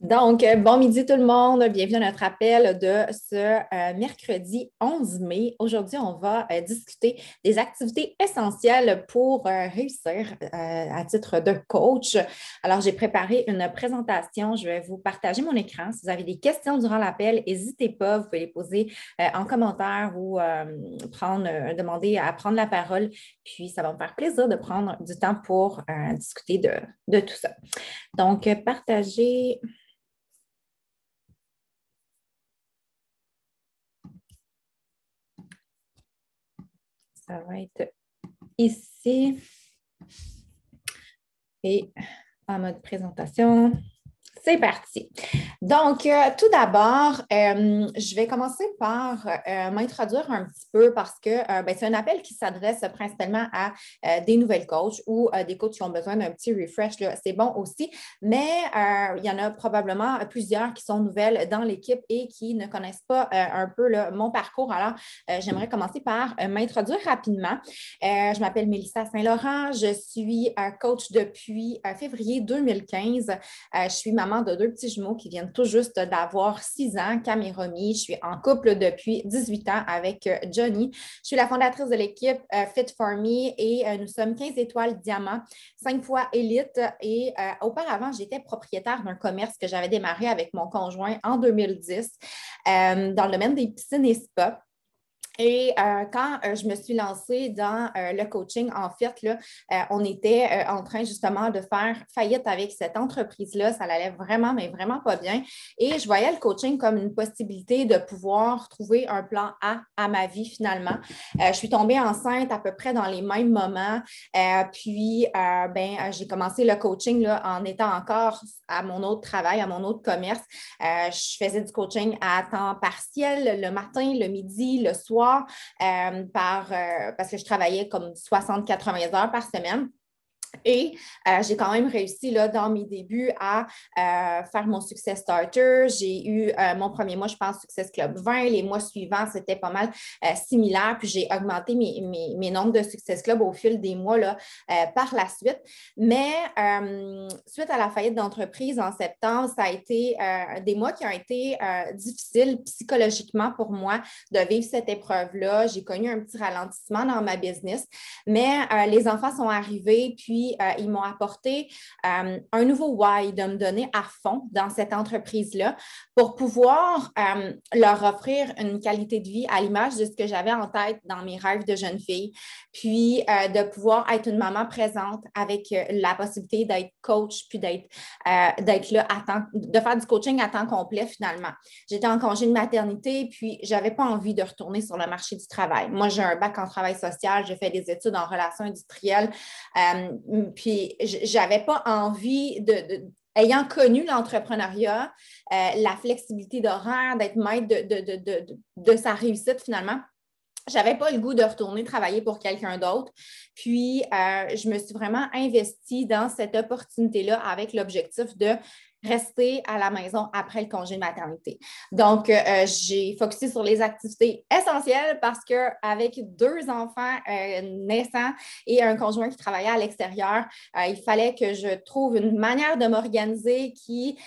Donc, bon midi tout le monde. Bienvenue à notre appel de ce mercredi 11 mai. Aujourd'hui, on va discuter des activités essentielles pour réussir à titre de coach. Alors, j'ai préparé une présentation. Je vais vous partager mon écran. Si vous avez des questions durant l'appel, n'hésitez pas. Vous pouvez les poser en commentaire ou demander à prendre la parole. Puis, ça va me faire plaisir de prendre du temps pour discuter de tout ça. Donc, partager. Ça va être ici et en mode présentation. C'est parti. Donc, tout d'abord, je vais commencer par m'introduire un petit peu parce que c'est un appel qui s'adresse principalement à des nouvelles coachs ou des coachs qui ont besoin d'un petit refresh. C'est bon aussi, mais il y en a probablement plusieurs qui sont nouvelles dans l'équipe et qui ne connaissent pas un peu mon parcours. Alors, j'aimerais commencer par m'introduire rapidement. Je m'appelle Mélissa Saint-Laurent. Je suis coach depuis février 2015. Je suis maman de deux petits jumeaux qui viennent tout juste d'avoir 6 ans, Cam et Romy. Je suis en couple depuis 18 ans avec Johnny. Je suis la fondatrice de l'équipe Fit for Me et nous sommes 15 étoiles diamant, 5 fois élite. Et auparavant, j'étais propriétaire d'un commerce que j'avais démarré avec mon conjoint en 2010 dans le domaine des piscines et spas. Et quand je me suis lancée dans le coaching, en fait, là, on était en train justement de faire faillite avec cette entreprise-là. Ça allait vraiment, mais vraiment pas bien. Et je voyais le coaching comme une possibilité de pouvoir trouver un plan A à ma vie finalement. Je suis tombée enceinte à peu près dans les mêmes moments. J'ai commencé le coaching là, en étant encore à mon autre travail, à mon autre commerce. Je faisais du coaching à temps partiel le matin, le midi, le soir. Parce que je travaillais comme 60-80 heures par semaine. Et j'ai quand même réussi là, dans mes débuts à faire mon Success Starter. J'ai eu mon premier mois, je pense, Success Club 20. Les mois suivants, c'était pas mal similaire. Puis j'ai augmenté mes nombres de Success Club au fil des mois là, par la suite. Mais suite à la faillite d'entreprise en septembre, ça a été des mois qui ont été difficiles psychologiquement pour moi de vivre cette épreuve-là. J'ai connu un petit ralentissement dans ma business. Mais les enfants sont arrivés, puis ils m'ont apporté un nouveau why de me donner à fond dans cette entreprise-là pour pouvoir leur offrir une qualité de vie à l'image de ce que j'avais en tête dans mes rêves de jeune fille, puis de pouvoir être une maman présente avec la possibilité d'être coach, puis d'être là à temps, de faire du coaching à temps complet finalement. J'étais en congé de maternité, puis je n'avais pas envie de retourner sur le marché du travail. Moi, j'ai un bac en travail social, j'ai fait des études en relations industrielles, puis j'avais pas envie ayant connu l'entrepreneuriat, la flexibilité d'horaire, d'être maître de sa réussite finalement. Je n'avais pas le goût de retourner travailler pour quelqu'un d'autre. Puis, je me suis vraiment investie dans cette opportunité-là avec l'objectif de rester à la maison après le congé de maternité. Donc, j'ai focusé sur les activités essentielles parce qu'avec 2 enfants naissants et un conjoint qui travaillait à l'extérieur, il fallait que je trouve une manière de m'organiser qui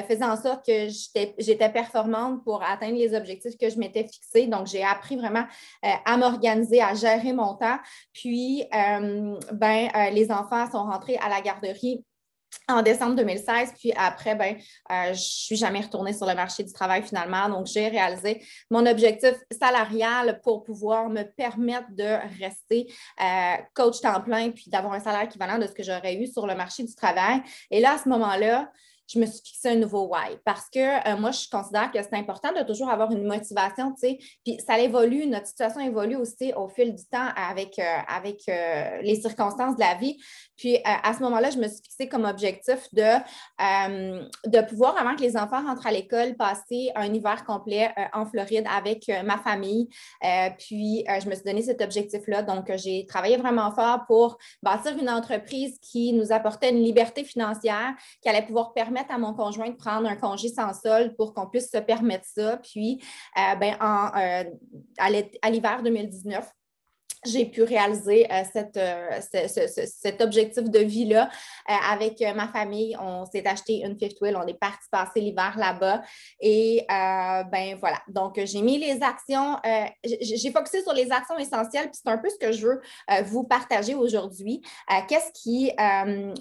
faisait en sorte que j'étais performante pour atteindre les objectifs que je m'étais fixés. Donc, j'ai appris vraiment à m'organiser, à gérer mon temps. Puis, les enfants sont rentrés à la garderie en décembre 2016, puis après, je ne suis jamais retournée sur le marché du travail finalement. Donc, j'ai réalisé mon objectif salarial pour pouvoir me permettre de rester coach temps plein puis d'avoir un salaire équivalent de ce que j'aurais eu sur le marché du travail. Et là, à ce moment-là, je me suis fixé un nouveau why parce que moi, je considère que c'est important de toujours avoir une motivation, tu sais, puis ça évolue, notre situation évolue aussi au fil du temps avec les circonstances de la vie. Puis à ce moment-là, je me suis fixé comme objectif de pouvoir, avant que les enfants rentrent à l'école, passer un hiver complet en Floride avec ma famille. Je me suis donné cet objectif-là. Donc, j'ai travaillé vraiment fort pour bâtir une entreprise qui nous apportait une liberté financière, qui allait pouvoir permettre à mon conjoint de prendre un congé sans solde pour qu'on puisse se permettre ça. Puis, à l'hiver 2019, j'ai pu réaliser cet objectif de vie-là avec ma famille. On s'est acheté une fifth wheel, on est parti passer l'hiver là-bas et ben voilà. Donc, j'ai mis les actions, j'ai focusé sur les actions essentielles, puis c'est un peu ce que je veux vous partager aujourd'hui. Qu'est-ce qui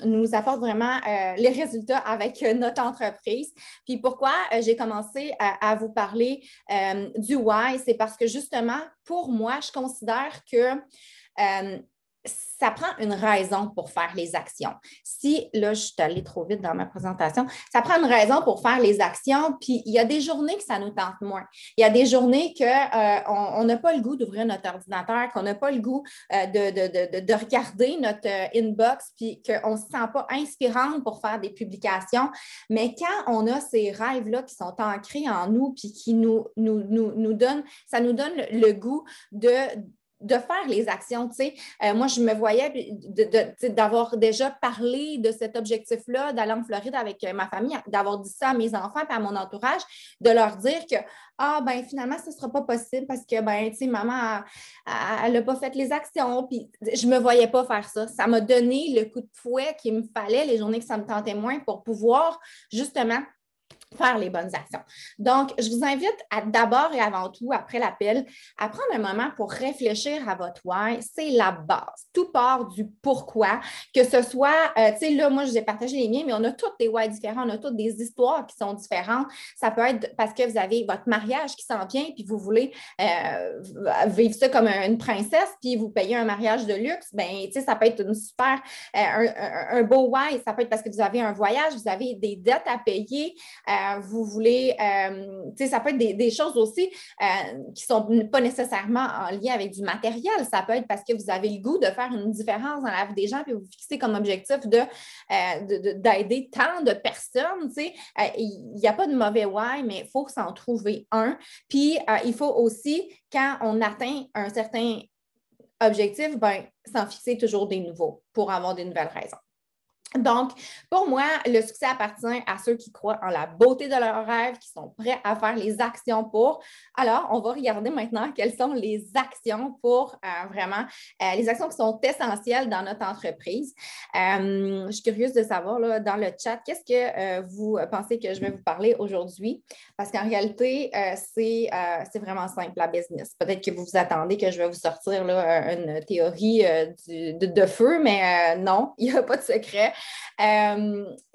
nous apporte vraiment les résultats avec notre entreprise? Puis pourquoi j'ai commencé à vous parler du why? C'est parce que justement, pour moi, je considère que ça prend une raison pour faire les actions. Si, là, je suis allée trop vite dans ma présentation, ça prend une raison pour faire les actions, puis il y a des journées que ça nous tente moins. Il y a des journées qu'on n'a pas le goût d'ouvrir notre ordinateur, qu'on n'a pas le goût de regarder notre inbox, puis qu'on ne se sent pas inspirante pour faire des publications. Mais quand on a ces rêves-là qui sont ancrés en nous, puis qui nous donnent, ça nous donne le goût de faire les actions, tu sais. Moi, je me voyais d'avoir déjà parlé de cet objectif-là, d'aller en Floride avec ma famille, d'avoir dit ça à mes enfants et à mon entourage, de leur dire que, ben finalement, ce ne sera pas possible parce que, ben, tu sais, maman, elle n'a pas fait les actions, puis je ne me voyais pas faire ça. Ça m'a donné le coup de fouet qu'il me fallait, les journées que ça me tentait moins pour pouvoir, justement, faire les bonnes actions. Donc, je vous invite à d'abord et avant tout, après l'appel, à prendre un moment pour réfléchir à votre why. C'est la base. Tout part du pourquoi, que ce soit, tu sais, là, moi, je vous ai partagé les miens, mais on a tous des why différents, on a toutes des histoires qui sont différentes. Ça peut être parce que vous avez votre mariage qui s'en vient, puis vous voulez vivre ça comme une princesse, puis vous payez un mariage de luxe. Bien, tu sais, ça peut être une super, un beau why. Ça peut être parce que vous avez un voyage, vous avez des dettes à payer, vous voulez, tu sais, ça peut être des choses aussi qui ne sont pas nécessairement en lien avec du matériel. Ça peut être parce que vous avez le goût de faire une différence dans la vie des gens puis vous fixez comme objectif d'aider tant de personnes, tu sais. Il n'y a pas de mauvais why, mais il faut s'en trouver un. Puis, il faut aussi, quand on atteint un certain objectif, ben, s'en fixer toujours des nouveaux pour avoir des nouvelles raisons. Donc, pour moi, le succès appartient à ceux qui croient en la beauté de leurs rêves, qui sont prêts à faire les actions pour. Alors, on va regarder maintenant quelles sont les actions pour vraiment, les actions qui sont essentielles dans notre entreprise. Je suis curieuse de savoir là, dans le chat, qu'est-ce que vous pensez que je vais vous parler aujourd'hui? Parce qu'en réalité, c'est vraiment simple, la business. Peut-être que vous vous attendez que je vais vous sortir là, une théorie de feu, mais non, il n'y a pas de secret.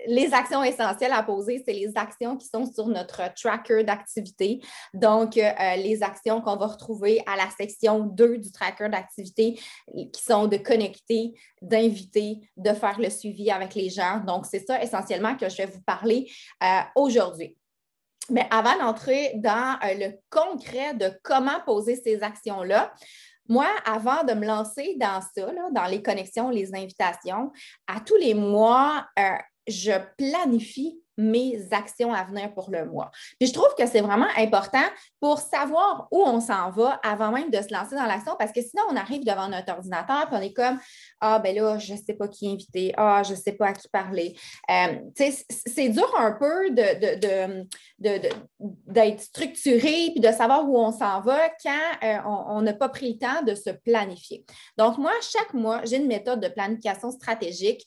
Les actions essentielles à poser, c'est les actions qui sont sur notre tracker d'activité. Donc, les actions qu'on va retrouver à la section 2 du tracker d'activité qui sont de connecter, d'inviter, de faire le suivi avec les gens. Donc, c'est ça essentiellement que je vais vous parler aujourd'hui. Mais avant d'entrer dans le concret de comment poser ces actions-là, moi, avant de me lancer dans ça, là, dans les connexions, les invitations, à tous les mois, je planifie mes actions à venir pour le mois. Puis je trouve que c'est vraiment important pour savoir où on s'en va avant même de se lancer dans l'action parce que sinon, on arrive devant notre ordinateur puis on est comme « Ah, ben là, je ne sais pas qui inviter. Ah, je ne sais pas à qui parler. » C'est dur un peu d'être structuré puis de savoir où on s'en va quand on n'a pas pris le temps de se planifier. Donc, moi, chaque mois, j'ai une méthode de planification stratégique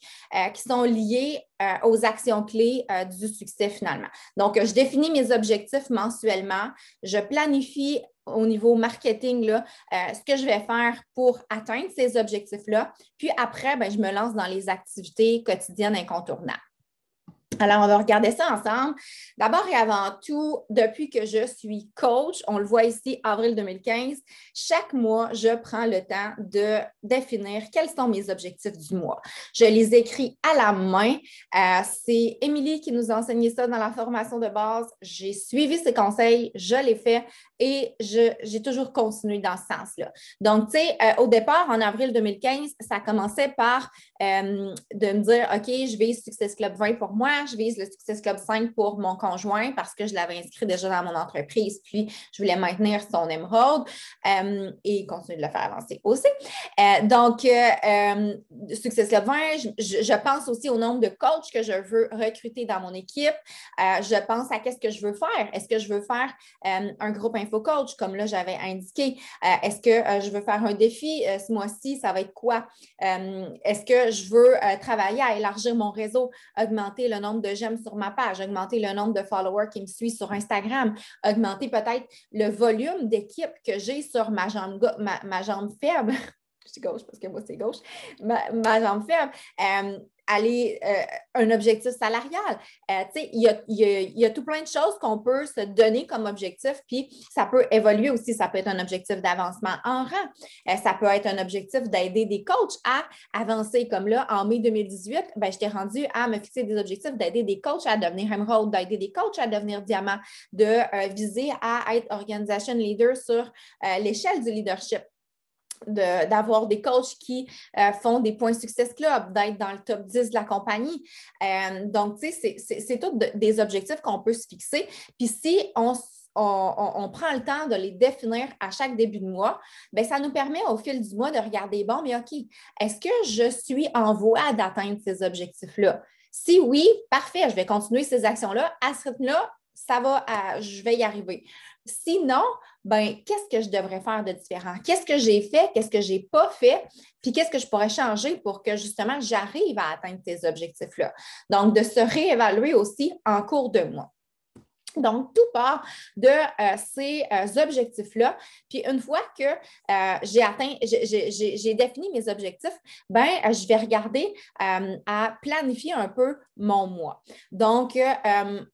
qui sont liées aux actions clés du succès finalement. Donc, je définis mes objectifs mensuellement, je planifie au niveau marketing là, ce que je vais faire pour atteindre ces objectifs-là, puis après, ben, je me lance dans les activités quotidiennes incontournables. Alors, on va regarder ça ensemble. D'abord et avant tout, depuis que je suis coach, on le voit ici, avril 2015, chaque mois, je prends le temps de définir quels sont mes objectifs du mois. Je les écris à la main. C'est Émilie qui nous a enseigné ça dans la formation de base. J'ai suivi ses conseils, je l'ai fait et j'ai toujours continué dans ce sens-là. Donc, tu sais, au départ, en avril 2015, ça commençait par de me dire, OK, je vais Success Club 20 pour moi, je vise le Success Club 5 pour mon conjoint parce que je l'avais inscrit déjà dans mon entreprise, puis je voulais maintenir son émeraude et continuer de le faire avancer aussi. Success Club 20, je pense aussi au nombre de coachs que je veux recruter dans mon équipe. Je pense à qu'est-ce que je veux faire. Est-ce que je veux faire un groupe info-coach, comme là, j'avais indiqué? Est-ce que je veux faire un défi ce mois-ci? Ça va être quoi? Est-ce que je veux travailler à élargir mon réseau, augmenter le nombre de j'aime sur ma page, augmenter le nombre de followers qui me suivent sur Instagram, augmenter peut-être le volume d'équipe que j'ai sur ma jambe faible? Je suis gauche parce que moi, c'est gauche. Ma jambe faible. Un objectif salarial. Il y a tout plein de choses qu'on peut se donner comme objectif, puis ça peut évoluer aussi. Ça peut être un objectif d'avancement en rang. Ça peut être un objectif d'aider des coachs à avancer. Comme là, en mai 2018, je t'ai rendu à me fixer des objectifs d'aider des coachs à devenir Emerald, d'aider des coachs à devenir Diamant, de viser à être Organization Leader sur l'échelle du leadership. D'avoir des coachs qui font des points Success Club, d'être dans le top 10 de la compagnie. Donc, tu sais, c'est tous des objectifs qu'on peut se fixer. Puis si on prend le temps de les définir à chaque début de mois, bien, ça nous permet au fil du mois de regarder, bon, mais OK, est-ce que je suis en voie d'atteindre ces objectifs-là? Si oui, parfait, je vais continuer ces actions-là. À ce rythme-là, je vais y arriver. Sinon, qu'est-ce que je devrais faire de différent? Qu'est-ce que j'ai fait? Qu'est-ce que je n'ai pas fait? Puis qu'est-ce que je pourrais changer pour que justement j'arrive à atteindre ces objectifs-là? Donc, de se réévaluer aussi en cours de mois. Donc, tout part de ces objectifs-là. Puis, une fois que j'ai défini mes objectifs, je vais regarder à planifier un peu mon mois. Donc,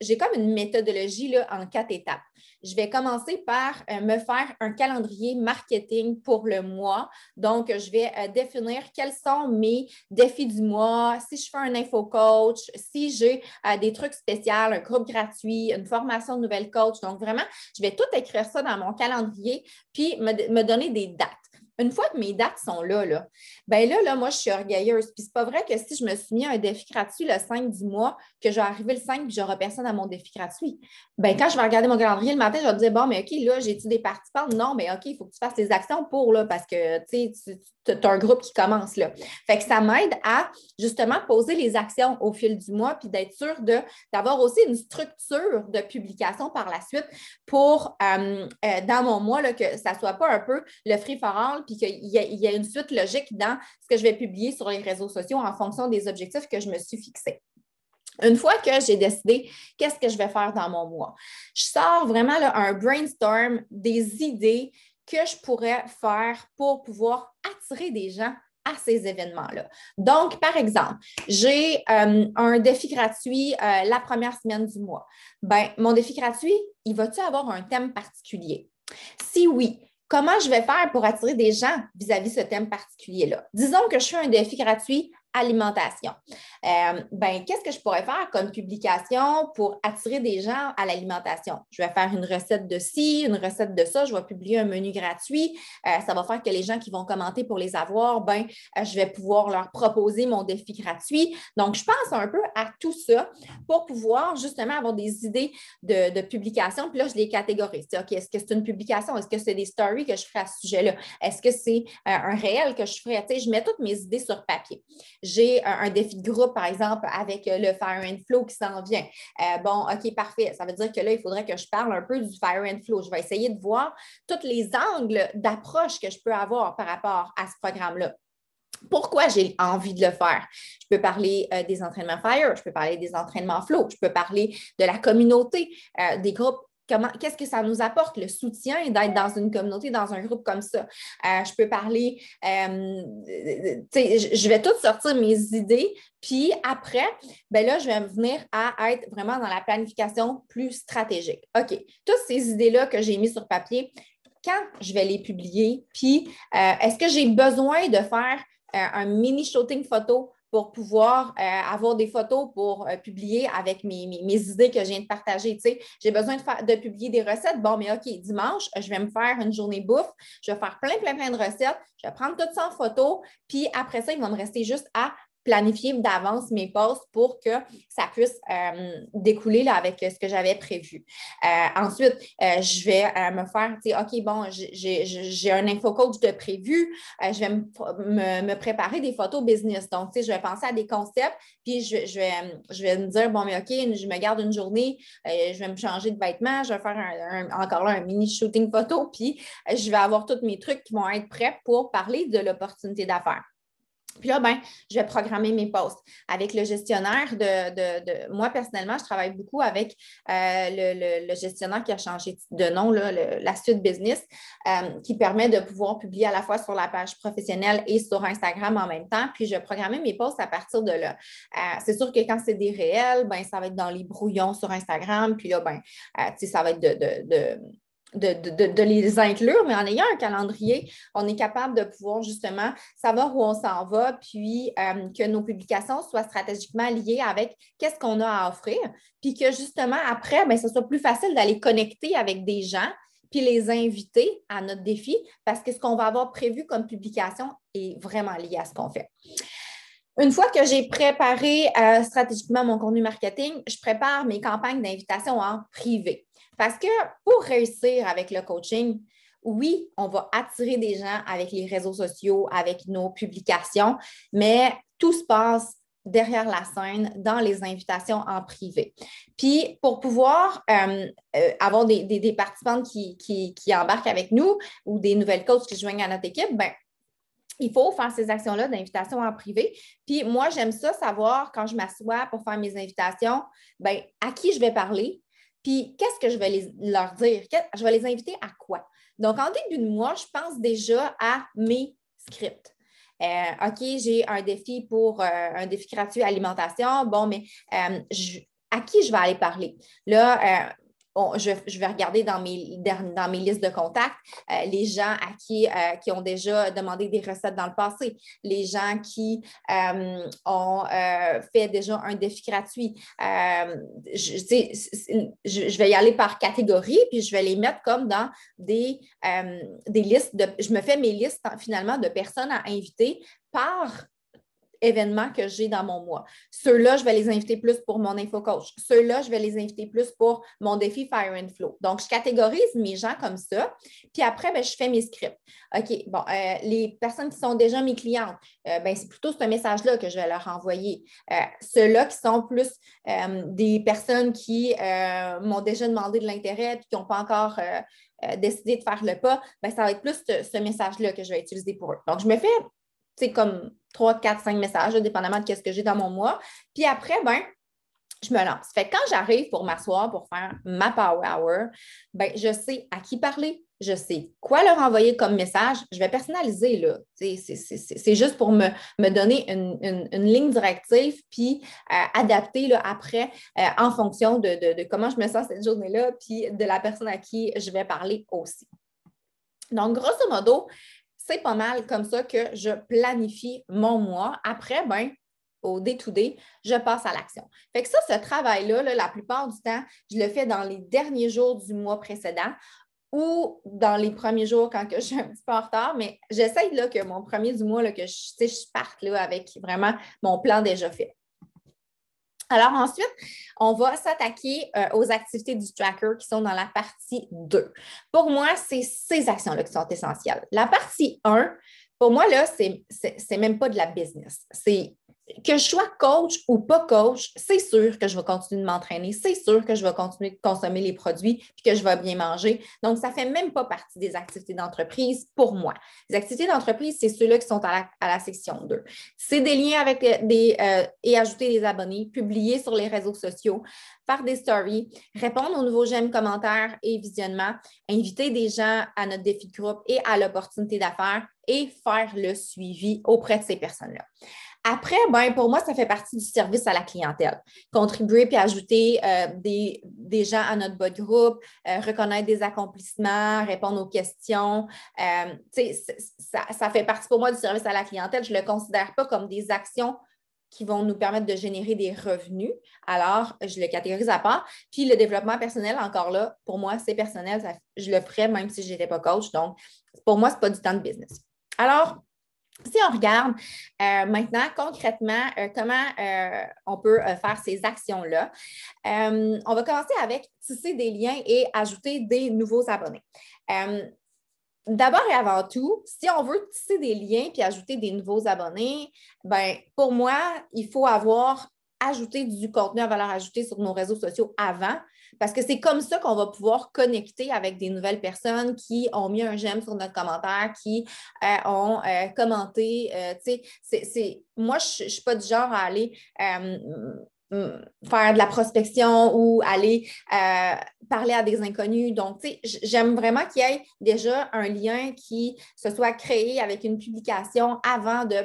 j'ai comme une méthodologie là, en 4 étapes. Je vais commencer par me faire un calendrier marketing pour le mois. Donc, je vais définir quels sont mes défis du mois, si je fais un info-coach, si j'ai des trucs spéciaux, un groupe gratuit, une formation de nouvelle coach. Donc, vraiment, je vais tout écrire ça dans mon calendrier puis me donner des dates. Une fois que mes dates sont là, moi, je suis orgueilleuse. Puis, c'est pas vrai que si je me suis mis à un défi gratuit le 5 du mois, que je vais arriver le 5 et j'aurai personne à mon défi gratuit. Quand je vais regarder mon calendrier le matin, je vais me dire, bon, mais OK, là, j'ai-tu des participants? Non, mais OK, il faut que tu fasses les actions pour, là, parce que, tu as un groupe qui commence, là. Fait que ça m'aide à, justement, poser les actions au fil du mois puis d'être sûr d'avoir aussi une structure de publication par la suite pour, dans mon mois, là, que ça ne soit pas un peu le free-for-all puis qu'il y ait une suite logique dans ce que je vais publier sur les réseaux sociaux en fonction des objectifs que je me suis fixés. Une fois que j'ai décidé qu'est-ce que je vais faire dans mon mois, je sors vraiment là, un brainstorm des idées que je pourrais faire pour pouvoir attirer des gens à ces événements-là. Donc, par exemple, j'ai un défi gratuit la première semaine du mois. Mon défi gratuit, il va-t-il avoir un thème particulier? Si oui, comment je vais faire pour attirer des gens vis-à-vis ce thème particulier-là? Disons que je fais un défi gratuit alimentation. Qu'est-ce que je pourrais faire comme publication pour attirer des gens à l'alimentation? Je vais faire une recette de ci, une recette de ça, je vais publier un menu gratuit. Ça va faire que les gens qui vont commenter pour les avoir, je vais pouvoir leur proposer mon défi gratuit. Donc, je pense un peu à tout ça pour pouvoir justement avoir des idées de publication. Puis là, je les catégorise. OK, est-ce que c'est une publication? Est-ce que c'est des stories que je ferai à ce sujet-là? Est-ce que c'est un réel que je ferai? Je mets toutes mes idées sur papier. J'ai un défi de groupe, par exemple, avec le Fire and Flow qui s'en vient. OK, parfait. Ça veut dire que là, il faudrait que je parle un peu du Fire and Flow. Je vais essayer de voir tous les angles d'approche que je peux avoir par rapport à ce programme-là. Pourquoi j'ai envie de le faire? Je peux parler des entraînements Fire, je peux parler des entraînements Flow, je peux parler de la communauté, des groupes. Qu'est-ce que ça nous apporte, le soutien d'être dans une communauté, dans un groupe comme ça? Je peux parler, je vais toutes sortir mes idées, puis après, là, je vais venir à être vraiment dans la planification plus stratégique. OK, toutes ces idées-là que j'ai mises sur papier, quand je vais les publier, puis est-ce que j'ai besoin de faire un mini shooting photo pour pouvoir avoir des photos pour publier avec mes idées que je viens de partager. J'ai besoin de publier des recettes. Bon, mais OK, dimanche, je vais me faire une journée bouffe. Je vais faire plein de recettes. Je vais prendre tout ça en photo. Puis après ça, il va me rester juste à planifier d'avance mes posts pour que ça puisse découler là, avec ce que j'avais prévu. Ensuite, je vais me faire, tu sais, OK, bon, j'ai un infocoach de prévu, je vais me préparer des photos business. Donc, tu sais, je vais penser à des concepts, puis je vais me dire, bon, mais OK, je me garde une journée, je vais me changer de vêtements, je vais faire encore là un mini shooting photo, puis je vais avoir tous mes trucs qui vont être prêts pour parler de l'opportunité d'affaires. Puis là, ben, je vais programmer mes posts avec le gestionnaire moi, personnellement, je travaille beaucoup avec le gestionnaire qui a changé de nom, là, la suite business, qui permet de pouvoir publier à la fois sur la page professionnelle et sur Instagram en même temps. Puis, je vais programmer mes posts à partir de là. C'est sûr que quand c'est des réels, ben, ça va être dans les brouillons sur Instagram. Puis là, ben, ça va être de les inclure, mais en ayant un calendrier, on est capable de pouvoir justement savoir où on s'en va, puis que nos publications soient stratégiquement liées avec qu'est-ce qu'on a à offrir, puis que justement, après, bien, ce soit plus facile d'aller connecter avec des gens, puis les inviter à notre défi, parce que ce qu'on va avoir prévu comme publication est vraiment lié à ce qu'on fait. Une fois que j'ai préparé stratégiquement mon contenu marketing, je prépare mes campagnes d'invitation en privé. Parce que pour réussir avec le coaching, oui, on va attirer des gens avec les réseaux sociaux, avec nos publications, mais tout se passe derrière la scène dans les invitations en privé. Puis, pour pouvoir avoir des participantes qui embarquent avec nous ou des nouvelles coachs qui joignent à notre équipe, bien, il faut faire ces actions-là d'invitation en privé. Puis moi, j'aime ça savoir quand je m'assois pour faire mes invitations, bien, à qui je vais parler, puis qu'est-ce que je vais leur dire? Je vais les inviter à quoi? Donc, en début de mois, je pense déjà à mes scripts. OK, j'ai un défi un défi gratuit alimentation. Bon, mais à qui je vais aller parler? Là, je vais regarder dans mes listes de contacts les gens à qui ont déjà demandé des recettes dans le passé, les gens qui ont fait déjà un défi gratuit. Je vais y aller par catégorie, puis je vais les mettre comme dans des listes. Je me fais mes listes finalement de personnes à inviter par événements que j'ai dans mon mois. Ceux-là, je vais les inviter plus pour mon infocoach. Ceux-là, je vais les inviter plus pour mon défi Fire and Flow. Donc, je catégorise mes gens comme ça. Puis après, bien, je fais mes scripts. OK, bon, les personnes qui sont déjà mes clientes, bien, c'est plutôt ce message-là que je vais leur envoyer. Ceux-là qui sont plus des personnes qui m'ont déjà demandé de l'intérêt et qui n'ont pas encore décidé de faire le pas, bien, ça va être plus ce message-là que je vais utiliser pour eux. Donc, je me fais comme 3, 4, 5 messages, là, dépendamment de ce que j'ai dans mon mois. Puis après, ben, je me lance. Fait que quand j'arrive pour m'asseoir pour faire ma Power Hour, ben, je sais à qui parler, je sais quoi leur envoyer comme message. Je vais personnaliser, là. C'est juste pour me donner une ligne directive, puis adapter là, après en fonction de comment je me sens cette journée-là, puis de la personne à qui je vais parler aussi. Donc, grosso modo, c'est pas mal comme ça que je planifie mon mois. Après, ben, au day-to-day, je passe à l'action. Fait que ça, ce travail-là, là, la plupart du temps, je le fais dans les derniers jours du mois précédent ou dans les premiers jours quand que je suis un petit peu en retard, mais j'essaye là, que mon premier du mois, là, que je parte là, avec vraiment mon plan déjà fait. Alors ensuite, on va s'attaquer aux activités du tracker qui sont dans la partie 2. Pour moi, c'est ces actions-là qui sont essentielles. La partie 1, pour moi, là, c'est même pas de la business. C'est que je sois coach ou pas coach, c'est sûr que je vais continuer de m'entraîner, c'est sûr que je vais continuer de consommer les produits et que je vais bien manger. Donc, ça ne fait même pas partie des activités d'entreprise pour moi. Les activités d'entreprise, c'est ceux-là qui sont à la section 2. C'est des liens avec et ajouter des abonnés, publier sur les réseaux sociaux, faire des stories, répondre aux nouveaux j'aime, commentaires et visionnements, inviter des gens à notre défi de groupe et à l'opportunité d'affaires et faire le suivi auprès de ces personnes-là. Après, ben, pour moi, ça fait partie du service à la clientèle. Contribuer puis ajouter des gens à notre bas de groupe, reconnaître des accomplissements, répondre aux questions. Ça fait partie pour moi du service à la clientèle. Je ne le considère pas comme des actions qui vont nous permettre de générer des revenus. Alors, je le catégorise à part. Puis le développement personnel, encore là, pour moi, c'est personnel. Je le ferais même si je n'étais pas coach. Donc, pour moi, ce n'est pas du temps de business. Alors, Si on regarde maintenant concrètement comment on peut faire ces actions-là, on va commencer avec tisser des liens et ajouter des nouveaux abonnés. D'abord et avant tout, si on veut tisser des liens puis ajouter des nouveaux abonnés, ben pour moi, il faut avoir ajouté du contenu à valeur ajoutée sur nos réseaux sociaux avant, parce que c'est comme ça qu'on va pouvoir connecter avec des nouvelles personnes qui ont mis un j'aime sur notre commentaire, qui ont commenté. Moi, je ne suis pas du genre à aller faire de la prospection ou aller parler à des inconnus. Donc, tu sais, j'aime vraiment qu'il y ait déjà un lien qui se soit créé avec une publication avant de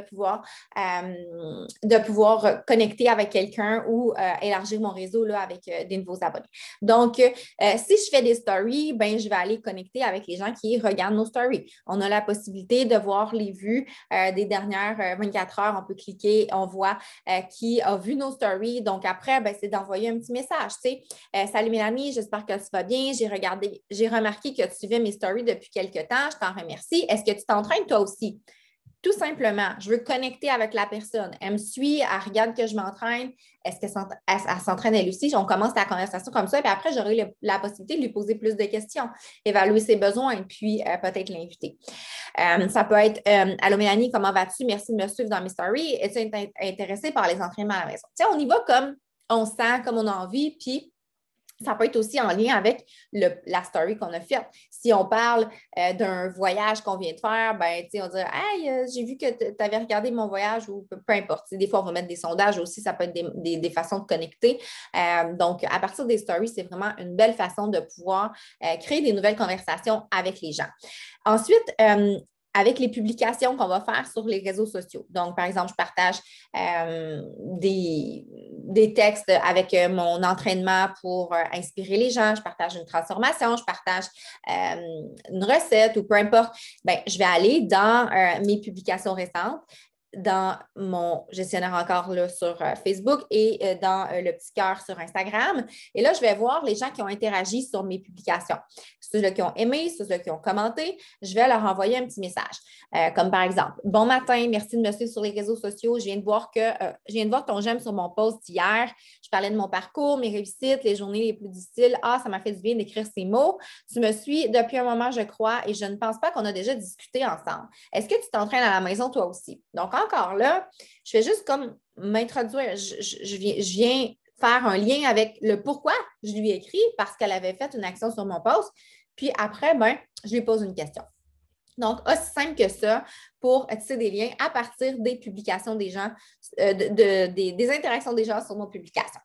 pouvoir connecter avec quelqu'un ou élargir mon réseau là, avec des nouveaux abonnés. Donc, si je fais des stories, ben, je vais aller connecter avec les gens qui regardent nos stories. On a la possibilité de voir les vues des dernières 24 heures. On peut cliquer, on voit qui a vu nos stories. Donc, après, ben, c'est d'envoyer un petit message. Tu sais, salut Mélanie, j'espère que tu vas bien. J'ai remarqué que tu suivais mes stories depuis quelques temps. Je t'en remercie. Est-ce que tu t'entraînes toi aussi? Tout simplement, je veux connecter avec la personne. Elle me suit, elle regarde que je m'entraîne. Est-ce qu'elle s'entraîne elle aussi? On commence la conversation comme ça, puis après, j'aurai la possibilité de lui poser plus de questions, évaluer ses besoins, puis peut-être l'inviter. Ça peut être Allô Mélanie, comment vas-tu? Merci de me suivre dans mes stories. Es-tu intéressée par les entraînements à la maison? Tu sais, on y va comme on sent, comme on a envie, puis ça peut être aussi en lien avec la story qu'on a faite. Si on parle d'un voyage qu'on vient de faire, ben, on va dire hey, j'ai vu que tu avais regardé mon voyage ou peu importe. Des fois, on va mettre des sondages aussi, ça peut être des façons de connecter. Donc, à partir des stories, c'est vraiment une belle façon de pouvoir créer des nouvelles conversations avec les gens. Ensuite, avec les publications qu'on va faire sur les réseaux sociaux. Donc, par exemple, je partage des textes avec mon entraînement pour inspirer les gens, je partage une transformation, je partage une recette ou peu importe. Bien, je vais aller dans mes publications récentes, dans mon gestionnaire encore là, sur Facebook et dans le petit cœur sur Instagram. Et là, je vais voir les gens qui ont interagi sur mes publications. Ceux-là qui ont aimé, ceux-là qui ont commenté, je vais leur envoyer un petit message. Comme par exemple, bon matin, merci de me suivre sur les réseaux sociaux. Je viens de voir ton j'aime sur mon post hier. Je parlais de mon parcours, mes réussites, les journées les plus difficiles. Ah, ça m'a fait du bien d'écrire ces mots. Tu me suis depuis un moment, je crois, et je ne pense pas qu'on a déjà discuté ensemble. Est-ce que tu t'entraînes à la maison toi aussi? Donc, encore là, je fais juste comme m'introduire. Je viens faire un lien avec le pourquoi je lui ai écrit parce qu'elle avait fait une action sur mon post. Puis après, ben, je lui pose une question. Donc, aussi simple que ça pour tisser des liens à partir des publications des gens, des interactions des gens sur nos publications.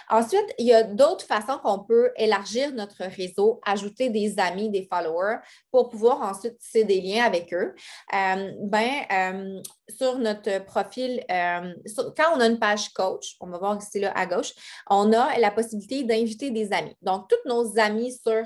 Ensuite, il y a d'autres façons qu'on peut élargir notre réseau, ajouter des amis, des followers pour pouvoir ensuite tisser des liens avec eux. Sur notre profil, quand on a une page coach, on va voir ici là à gauche, on a la possibilité d'inviter des amis. Donc, tous nos amis sur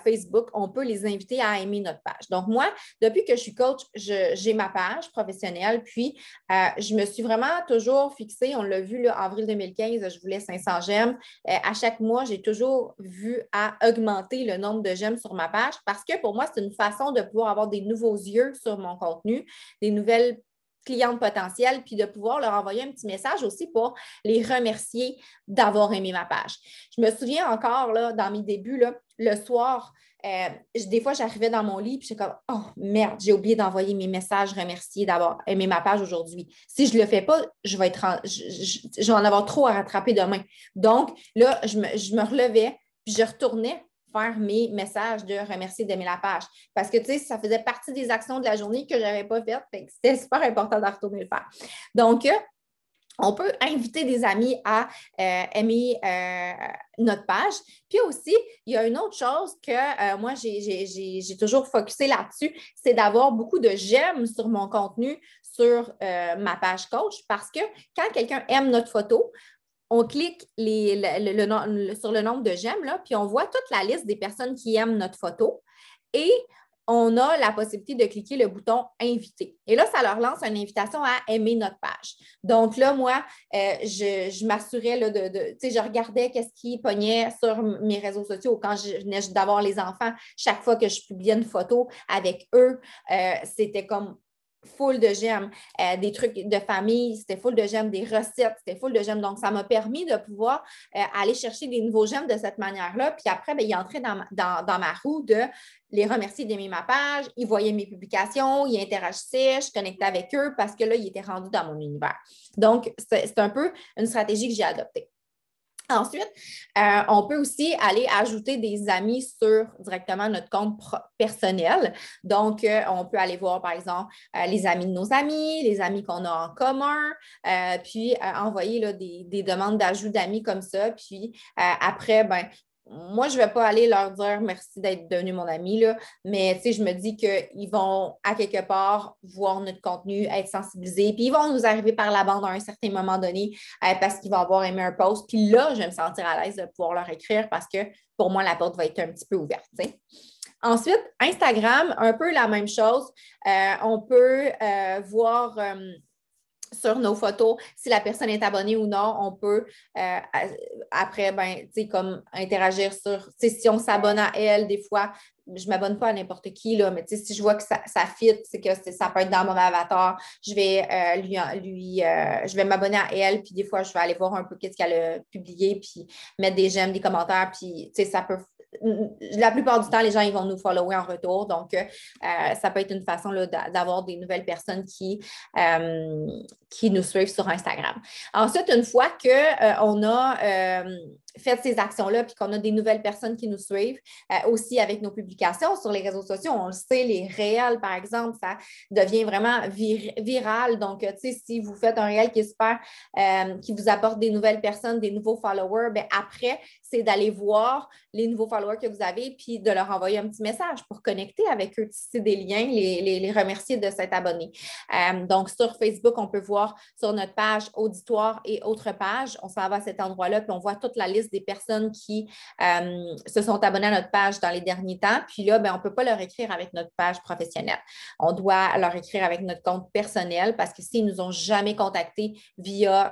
Facebook, on peut les inviter à aimer notre page. Donc, moi, depuis que je suis coach, j'ai ma page professionnelle, puis je me suis vraiment toujours fixée, on l'a vu là, avril 2015, je voulais 500 j'aime. À chaque mois, j'ai toujours vu à augmenter le nombre de j'aime sur ma page parce que pour moi, c'est une façon de pouvoir avoir des nouveaux yeux sur mon contenu, des nouvelles clientes potentielles, puis de pouvoir leur envoyer un petit message aussi pour les remercier d'avoir aimé ma page. Je me souviens encore, là, dans mes débuts, là, le soir, des fois, j'arrivais dans mon lit et j'étais comme « Oh merde, j'ai oublié d'envoyer mes messages remercier d'avoir aimé ma page aujourd'hui. Si je ne le fais pas, je vais en avoir trop à rattraper demain. » Donc, là, je me relevais puis je retournais faire mes messages de remercier d'aimer la page. Parce que, tu sais, ça faisait partie des actions de la journée que je n'avais pas faites. C'était super important de retourner le faire. Donc, on peut inviter des amis à aimer notre page. Puis aussi, il y a une autre chose que moi, j'ai toujours focusé là-dessus, c'est d'avoir beaucoup de j'aime sur mon contenu sur ma page coach parce que quand quelqu'un aime notre photo, on clique sur le nombre de j'aime, là, puis on voit toute la liste des personnes qui aiment notre photo et on a la possibilité de cliquer le bouton « Inviter ». Et là, ça leur lance une invitation à aimer notre page. Donc là, moi, je m'assurais tu sais, je regardais qu'est-ce qui pognait sur mes réseaux sociaux quand je venais d'avoir les enfants. Chaque fois que je publiais une photo avec eux, c'était comme full de j'aime. Des trucs de famille, c'était full de j'aime. Des recettes, c'était full de j'aime. Donc, ça m'a permis de pouvoir aller chercher des nouveaux j'aime de cette manière-là. Puis après, bien, il entrait dans ma roue de les remercier d'aimer ma page. Ils voyaient mes publications, ils interagissaient, je connectais avec eux parce que là, ils étaient rendus dans mon univers. Donc, c'est un peu une stratégie que j'ai adoptée. Ensuite, on peut aussi aller ajouter des amis sur directement notre compte personnel. Donc, on peut aller voir, par exemple, les amis de nos amis, les amis qu'on a en commun, puis envoyer là, des demandes d'ajout d'amis comme ça. Puis après, ben, moi, je ne vais pas aller leur dire merci d'être devenu mon ami, là, mais je me dis qu'ils vont, à quelque part, voir notre contenu, être sensibilisés, puis ils vont nous arriver par la bande à un certain moment donné parce qu'ils vont avoir aimé un post. Puis là, je vais me sentir à l'aise de pouvoir leur écrire parce que pour moi, la porte va être un petit peu ouverte. T'sais. Ensuite, Instagram, un peu la même chose. On peut voir sur nos photos, si la personne est abonnée ou non, on peut après, ben, comme interagir sur, si on s'abonne à elle, des fois, je ne m'abonne pas à n'importe qui, là, mais si je vois que ça fit, c'est que ça peut être dans mon avatar, je vais je vais m'abonner à elle, puis des fois, je vais aller voir un peu qu'est-ce qu'elle a publié, puis mettre des j'aime, des commentaires, puis ça peut. La plupart du temps, les gens ils vont nous follower en retour. Donc, ça peut être une façon là, d'avoir des nouvelles personnes qui nous suivent sur Instagram. Ensuite, une fois qu'on a fait ces actions-là puis qu'on a des nouvelles personnes qui nous suivent, aussi avec nos publications sur les réseaux sociaux, on le sait, les réels, par exemple, ça devient vraiment viral. Donc, si vous faites un réel qui est super, qui vous apporte des nouvelles personnes, des nouveaux followers, bien, après, c'est d'aller voir les nouveaux followers que vous avez puis de leur envoyer un petit message pour connecter avec eux, tisser des liens, les remercier de s'être abonnés. Donc, sur Facebook, on peut voir sur notre page auditoire et autres pages, on s'en va à cet endroit-là puis on voit toute la liste des personnes qui se sont abonnées à notre page dans les derniers temps. Puis là, bien, on ne peut pas leur écrire avec notre page professionnelle. On doit leur écrire avec notre compte personnel parce que s'ils ne nous ont jamais contactés via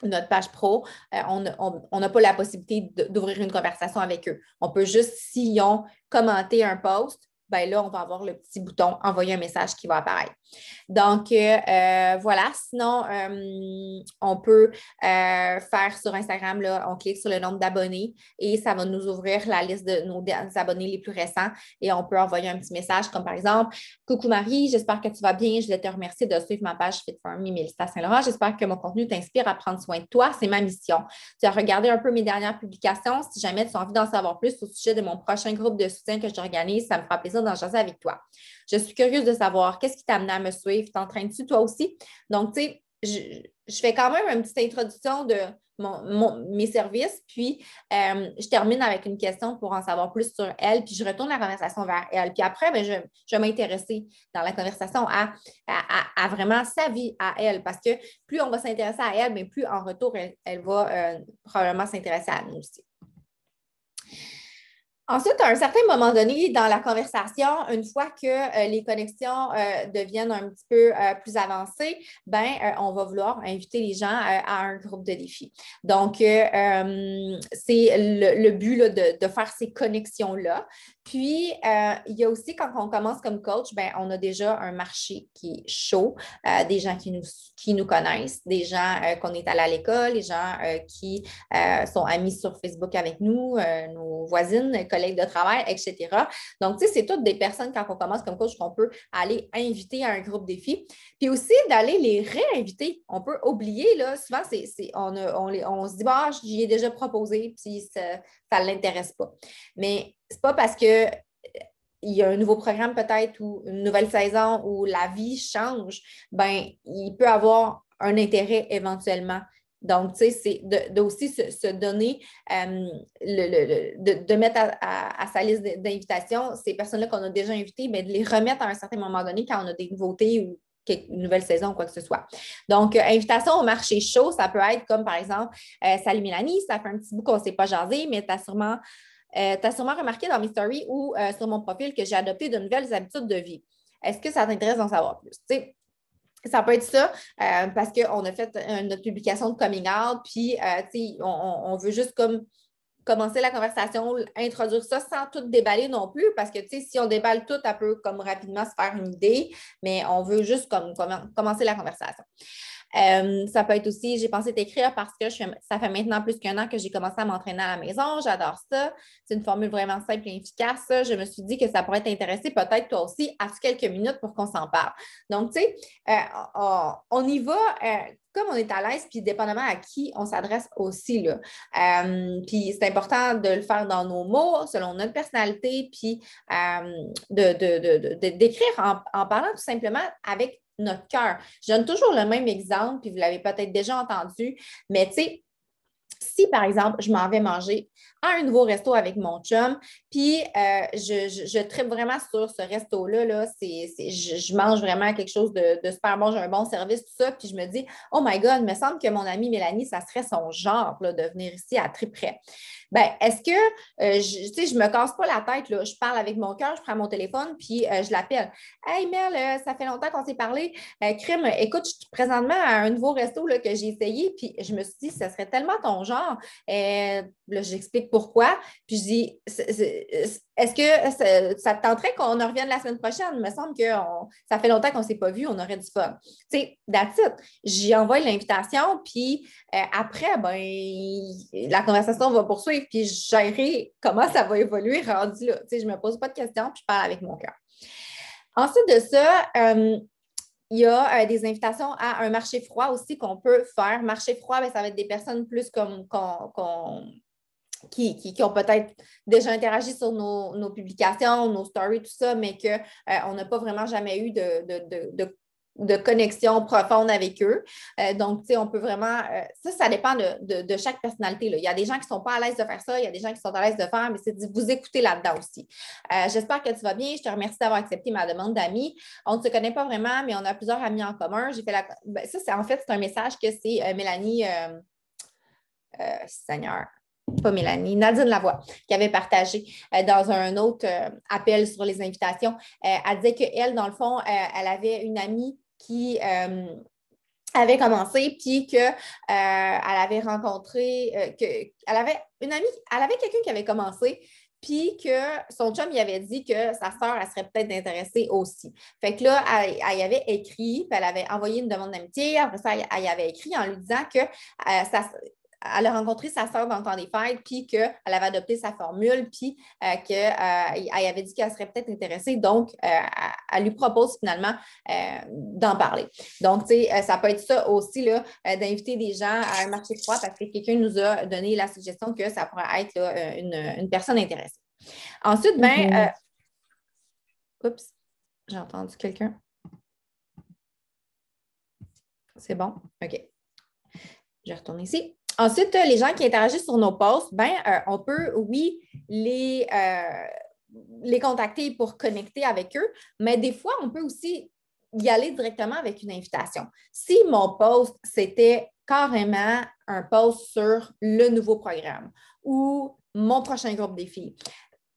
notre page pro, on n'a pas la possibilité d'ouvrir une conversation avec eux. On peut juste, s'ils ont commenté un post, ben là, on va avoir le petit bouton « Envoyer un message » qui va apparaître. Donc, voilà. Sinon, on peut faire sur Instagram, là, on clique sur le nombre d'abonnés et ça va nous ouvrir la liste de nos abonnés les plus récents et on peut envoyer un petit message comme par exemple « Coucou Marie, j'espère que tu vas bien. Je voulais te remercier de suivre ma page Fit for Me Mélissa Saint-Laurent. J'espère que mon contenu t'inspire à prendre soin de toi. C'est ma mission. Tu as regardé un peu mes dernières publications. Si jamais tu as envie d'en savoir plus au sujet de mon prochain groupe de soutien que j'organise, ça me fera plaisir d'en jaser avec toi. Je suis curieuse de savoir qu'est-ce qui t'a amené à me suivre. T'entraînes-tu toi aussi? » Donc, tu sais, je fais quand même une petite introduction de mes services, puis je termine avec une question pour en savoir plus sur elle, puis je retourne la conversation vers elle. Puis après, bien, je vais m'intéresser dans la conversation à vraiment sa vie à elle, parce que plus on va s'intéresser à elle, bien, plus en retour, elle va probablement s'intéresser à nous aussi. Ensuite, à un certain moment donné, dans la conversation, une fois que les connexions deviennent un petit peu plus avancées, on va vouloir inviter les gens à un groupe de défis. Donc, c'est le but là, de faire ces connexions-là. Puis, il y a aussi, quand on commence comme coach, on a déjà un marché qui est chaud, des gens qui nous connaissent, des gens qu'on est allés à l'école, des gens qui sont amis sur Facebook avec nous, nos voisines, collègues de travail, etc. Donc, tu sais, c'est toutes des personnes, quand on commence comme coach, qu'on peut aller inviter à un groupe défi. Puis aussi, d'aller les réinviter. On peut oublier, là, souvent, on se dit, bah, j'y ai déjà proposé, puis ça ne l'intéresse pas. Mais ce n'est pas parce que il y a un nouveau programme peut-être ou une nouvelle saison où la vie change, il peut avoir un intérêt éventuellement. Donc, tu sais, c'est aussi se donner, de mettre à sa liste d'invitations ces personnes-là qu'on a déjà invitées, mais de les remettre à un certain moment donné quand on a des nouveautés ou une nouvelle saison ou quoi que ce soit. Donc, invitation au marché chaud, ça peut être comme, par exemple, salut Mélanie, ça fait un petit bout qu'on ne s'est pas jasé, mais tu as sûrement remarqué dans mes stories ou sur mon profil que j'ai adopté de nouvelles habitudes de vie. Est-ce que ça t'intéresse d'en savoir plus? Tu sais, ça peut être ça parce qu'on a fait notre publication de coming out, puis on veut juste comme commencer la conversation, introduire ça sans tout déballer non plus, parce que, tu sais, si on déballe tout, elle peut comme rapidement se faire une idée, mais on veut juste comme commencer la conversation. Ça peut être aussi, j'ai pensé t'écrire parce que ça fait maintenant plus qu'un an que j'ai commencé à m'entraîner à la maison. J'adore ça. C'est une formule vraiment simple et efficace. Je me suis dit que ça pourrait t'intéresser peut-être toi aussi. As-tu quelques minutes pour qu'on s'en parle? Donc, tu sais, on y va comme on est à l'aise, puis dépendamment à qui on s'adresse aussi, là. Puis c'est important de le faire dans nos mots, selon notre personnalité, puis d'écrire en parlant tout simplement avec notre cœur. Je donne toujours le même exemple, puis vous l'avez peut-être déjà entendu, mais tu sais, si, par exemple, je m'en vais manger à un nouveau resto avec mon chum, puis je tripe vraiment sur ce resto-là, là, je mange vraiment quelque chose de super bon, j'ai un bon service, tout ça, puis je me dis, oh my God, il me semble que mon amie Mélanie, ça serait son genre là, de venir ici à triperait. Ben, est-ce que, tu sais, je me casse pas la tête, là, je parle avec mon cœur, je prends mon téléphone, puis je l'appelle. Hey Mel, ça fait longtemps qu'on s'est parlé. Crime, écoute, je suis présentement à un nouveau resto là, que j'ai essayé, puis je me suis dit, ça serait tellement ton genre. Là, j'explique pourquoi. Puis je dis, est-ce que ça te tenterait qu'on en revienne la semaine prochaine? Il me semble que ça fait longtemps qu'on ne s'est pas vu, on aurait du fun. Tu sais, that's it. J'y envoie l'invitation, puis après, ben, la conversation va poursuivre, puis je gérerai comment ça va évoluer rendu là. Tu sais, je ne me pose pas de questions, puis je parle avec mon cœur. Ensuite de ça, il y a des invitations à un marché froid aussi qu'on peut faire. Marché froid, bien, ça va être des personnes plus comme qui ont peut-être déjà interagi sur nos publications, nos stories, tout ça, mais qu'on n'a pas vraiment jamais eu de connexion profonde avec eux. Donc, tu sais, on peut vraiment... ça dépend de chaque personnalité, là. Il y a des gens qui ne sont pas à l'aise de faire ça, il y a des gens qui sont à l'aise de faire, mais c'est de vous écouter là-dedans aussi. J'espère que tu vas bien. Je te remercie d'avoir accepté ma demande d'amis. On ne se connaît pas vraiment, mais on a plusieurs amis en commun. J'ai fait ça, c'est un message que c'est Mélanie... Seigneur, pas Mélanie, Nadine Lavoie, qui avait partagé dans un autre appel sur les invitations. Elle disait qu'elle, dans le fond, elle avait une amie qui avait commencé, puis qu'elle avait rencontré, elle avait une amie, elle avait quelqu'un qui avait commencé, puis que son chum, il avait dit que sa sœur, elle serait peut-être intéressée aussi. Fait que là, elle y avait écrit, puis elle avait envoyé une demande d'amitié. Après ça, elle y avait écrit en lui disant que elle a rencontré sa sœur dans le temps des fêtes, puis qu'elle avait adopté sa formule, puis qu'elle avait dit qu'elle serait peut-être intéressée. Donc, elle lui propose finalement d'en parler. Donc, tu sais, ça peut être ça aussi, là, d'inviter des gens à un marché froid parce que quelqu'un nous a donné la suggestion que ça pourrait être là, une personne intéressée. Ensuite, ben, oups, j'ai entendu quelqu'un. C'est bon? OK. Je retourne ici. Ensuite, les gens qui interagissent sur nos posts, ben, on peut, oui, les contacter pour connecter avec eux, mais des fois, on peut aussi y aller directement avec une invitation. Si mon post, c'était carrément un post sur le nouveau programme ou mon prochain groupe défi,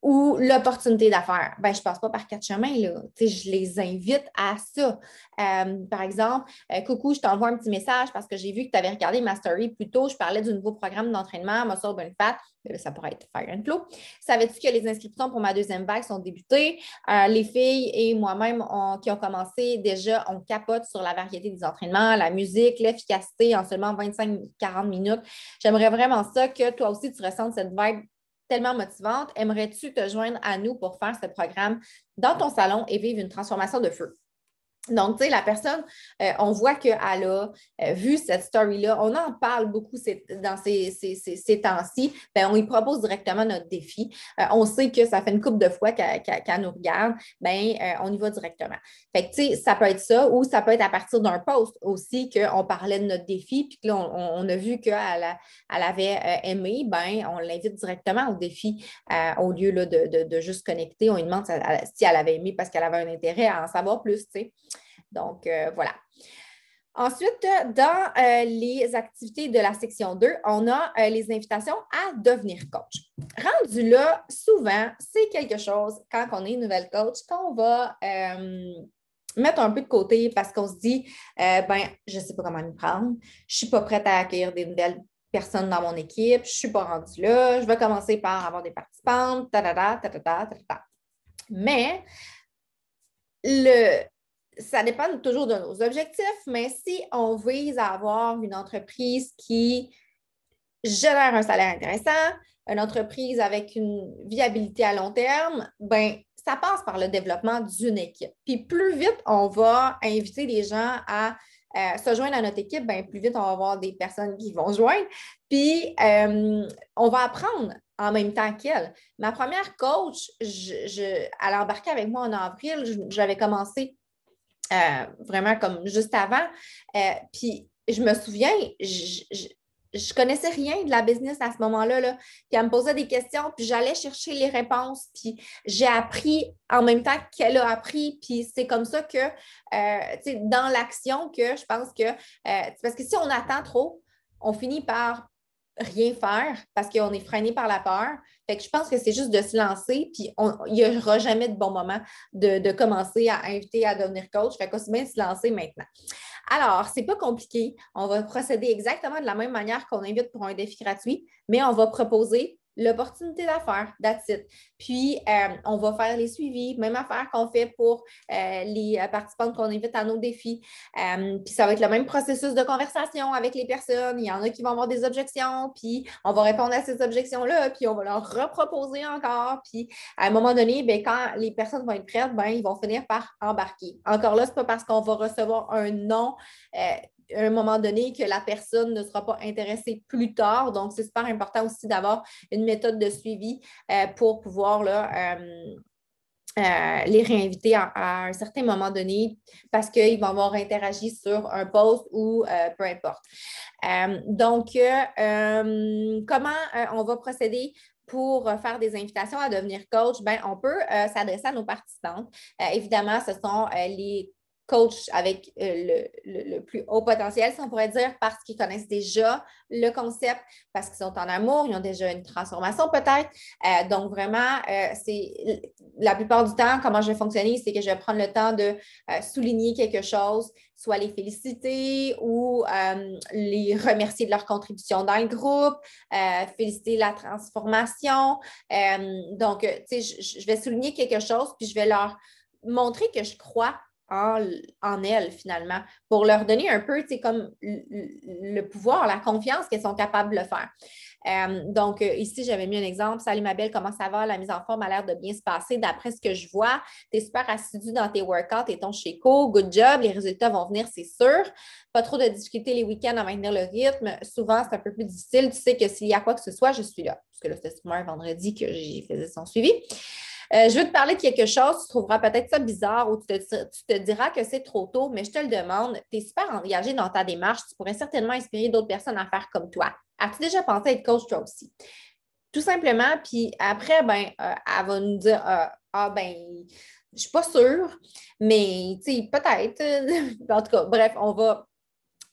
ou l'opportunité d'affaires, ben, je ne passe pas par quatre chemins, là. Je les invite à ça. Par exemple, coucou, je t'envoie un petit message parce que j'ai vu que tu avais regardé ma story plus tôt. Je parlais du nouveau programme d'entraînement, Muscle Burn Fat. Ça pourrait être Fire and Flow. Savais-tu que les inscriptions pour ma deuxième vague sont débutées? Les filles et moi-même qui ont commencé déjà, on capote sur la variété des entraînements, la musique, l'efficacité en seulement 25-40 minutes. J'aimerais vraiment ça que toi aussi, tu ressentes cette vibe tellement motivante. Aimerais-tu te joindre à nous pour faire ce programme dans ton salon et vivre une transformation de feu? Donc, tu sais, la personne, on voit qu'elle a vu cette story-là. On en parle beaucoup dans ces temps-ci. Bien, on lui propose directement notre défi. On sait que ça fait une couple de fois qu'elle nous regarde. Bien, on y va directement. Fait que, tu sais, ça peut être ça ou ça peut être à partir d'un post aussi qu'on parlait de notre défi puis que là, on a vu qu'elle avait aimé. Bien, on l'invite directement au défi au lieu là, de juste connecter. On lui demande si elle avait aimé parce qu'elle avait un intérêt à en savoir plus, tu sais. Donc, voilà. Ensuite, dans les activités de la section 2, on a les invitations à devenir coach. Rendu là, souvent, c'est quelque chose, quand on est nouvelle coach, qu'on va mettre un peu de côté parce qu'on se dit, ben, je ne sais pas comment m'y prendre, je ne suis pas prête à accueillir des nouvelles personnes dans mon équipe, je ne suis pas rendue là, je vais commencer par avoir des participantes, ta-da-da, ta-da-da, ta-da-da. Mais ça dépend toujours de nos objectifs, mais si on vise à avoir une entreprise qui génère un salaire intéressant, une entreprise avec une viabilité à long terme, ben ça passe par le développement d'une équipe. Puis plus vite on va inviter les gens à se joindre à notre équipe, ben plus vite on va avoir des personnes qui vont se joindre. Puis on va apprendre en même temps qu'elle. Ma première coach, elle a embarqué avec moi en avril. J'avais commencé vraiment comme juste avant. Puis je me souviens, je connaissais rien de la business à ce moment-là. Là. Puis elle me posait des questions, puis j'allais chercher les réponses, puis j'ai appris en même temps qu'elle a appris. Puis c'est comme ça que, dans l'action, que je pense que, parce que si on attend trop, on finit par rien faire parce qu'on est freiné par la peur. Fait que je pense que c'est juste de se lancer, puis il n'y aura jamais de bon moment de commencer à inviter à devenir coach. Fait qu'aussi bien se lancer maintenant. Alors, c'est pas compliqué. On va procéder exactement de la même manière qu'on invite pour un défi gratuit, mais on va proposer l'opportunité d'affaires, that's it. Puis, on va faire les suivis, même affaire qu'on fait pour les participantes qu'on invite à nos défis. Puis, ça va être le même processus de conversation avec les personnes. Il y en a qui vont avoir des objections, puis on va répondre à ces objections-là, puis on va leur reproposer encore. Puis, à un moment donné, bien, quand les personnes vont être prêtes, bien, ils vont finir par embarquer. Encore là, ce n'est pas parce qu'on va recevoir un non à un moment donné que la personne ne sera pas intéressée plus tard. Donc, c'est super important aussi d'avoir une méthode de suivi pour pouvoir là, les réinviter à un certain moment donné parce qu'ils vont avoir interagi sur un post ou peu importe. Donc, comment on va procéder pour faire des invitations à devenir coach? Bien, on peut s'adresser à nos participantes. Évidemment, ce sont les coach avec le plus haut potentiel, si on pourrait dire, parce qu'ils connaissent déjà le concept, parce qu'ils sont en amour, ils ont déjà une transformation peut-être. Donc, vraiment, c'est la plupart du temps, comment je vais fonctionner, c'est que je vais prendre le temps de souligner quelque chose, soit les féliciter ou les remercier de leur contribution dans le groupe, féliciter la transformation. Donc, tu sais, je vais souligner quelque chose, puis je vais leur montrer que je crois en elles, finalement, pour leur donner un peu, tu sais, comme le pouvoir, la confiance qu'elles sont capables de le faire. Donc, ici, j'avais mis un exemple. Salut ma belle, comment ça va? La mise en forme a l'air de bien se passer. D'après ce que je vois, tu es super assidue dans tes workouts et ton chez-co. Good job. Les résultats vont venir, c'est sûr. Pas trop de difficultés les week-ends à maintenir le rythme. Souvent, c'est un peu plus difficile. Tu sais que s'il y a quoi que ce soit, je suis là. Parce que là, c'était sûrement un vendredi que j'ai fait son suivi. Je veux te parler de quelque chose, tu trouveras peut-être ça bizarre ou tu te diras que c'est trop tôt, mais je te le demande, tu es super engagé dans ta démarche, tu pourrais certainement inspirer d'autres personnes à faire comme toi. As-tu déjà pensé à être coach toi aussi? Tout simplement, puis après, ben, elle va nous dire ben, je ne suis pas sûre, mais tu sais, peut-être. En tout cas, bref, on va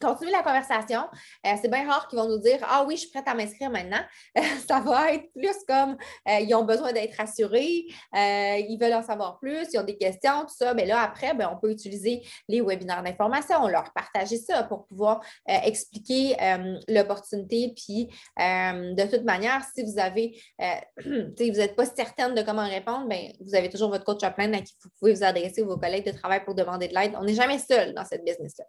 continuer la conversation. C'est bien rare qu'ils vont nous dire ah oui, je suis prête à m'inscrire maintenant. Ça va être plus comme ils ont besoin d'être rassurés, ils veulent en savoir plus, ils ont des questions, tout ça. Mais là, après, ben, on peut utiliser les webinaires d'information, leur partager ça pour pouvoir expliquer l'opportunité. Puis, de toute manière, si vous avez, vous n'êtes pas certaine de comment répondre, ben, vous avez toujours votre coach à plein à qui vous pouvez vous adresser ou vos collègues de travail pour demander de l'aide. On n'est jamais seul dans cette business-là.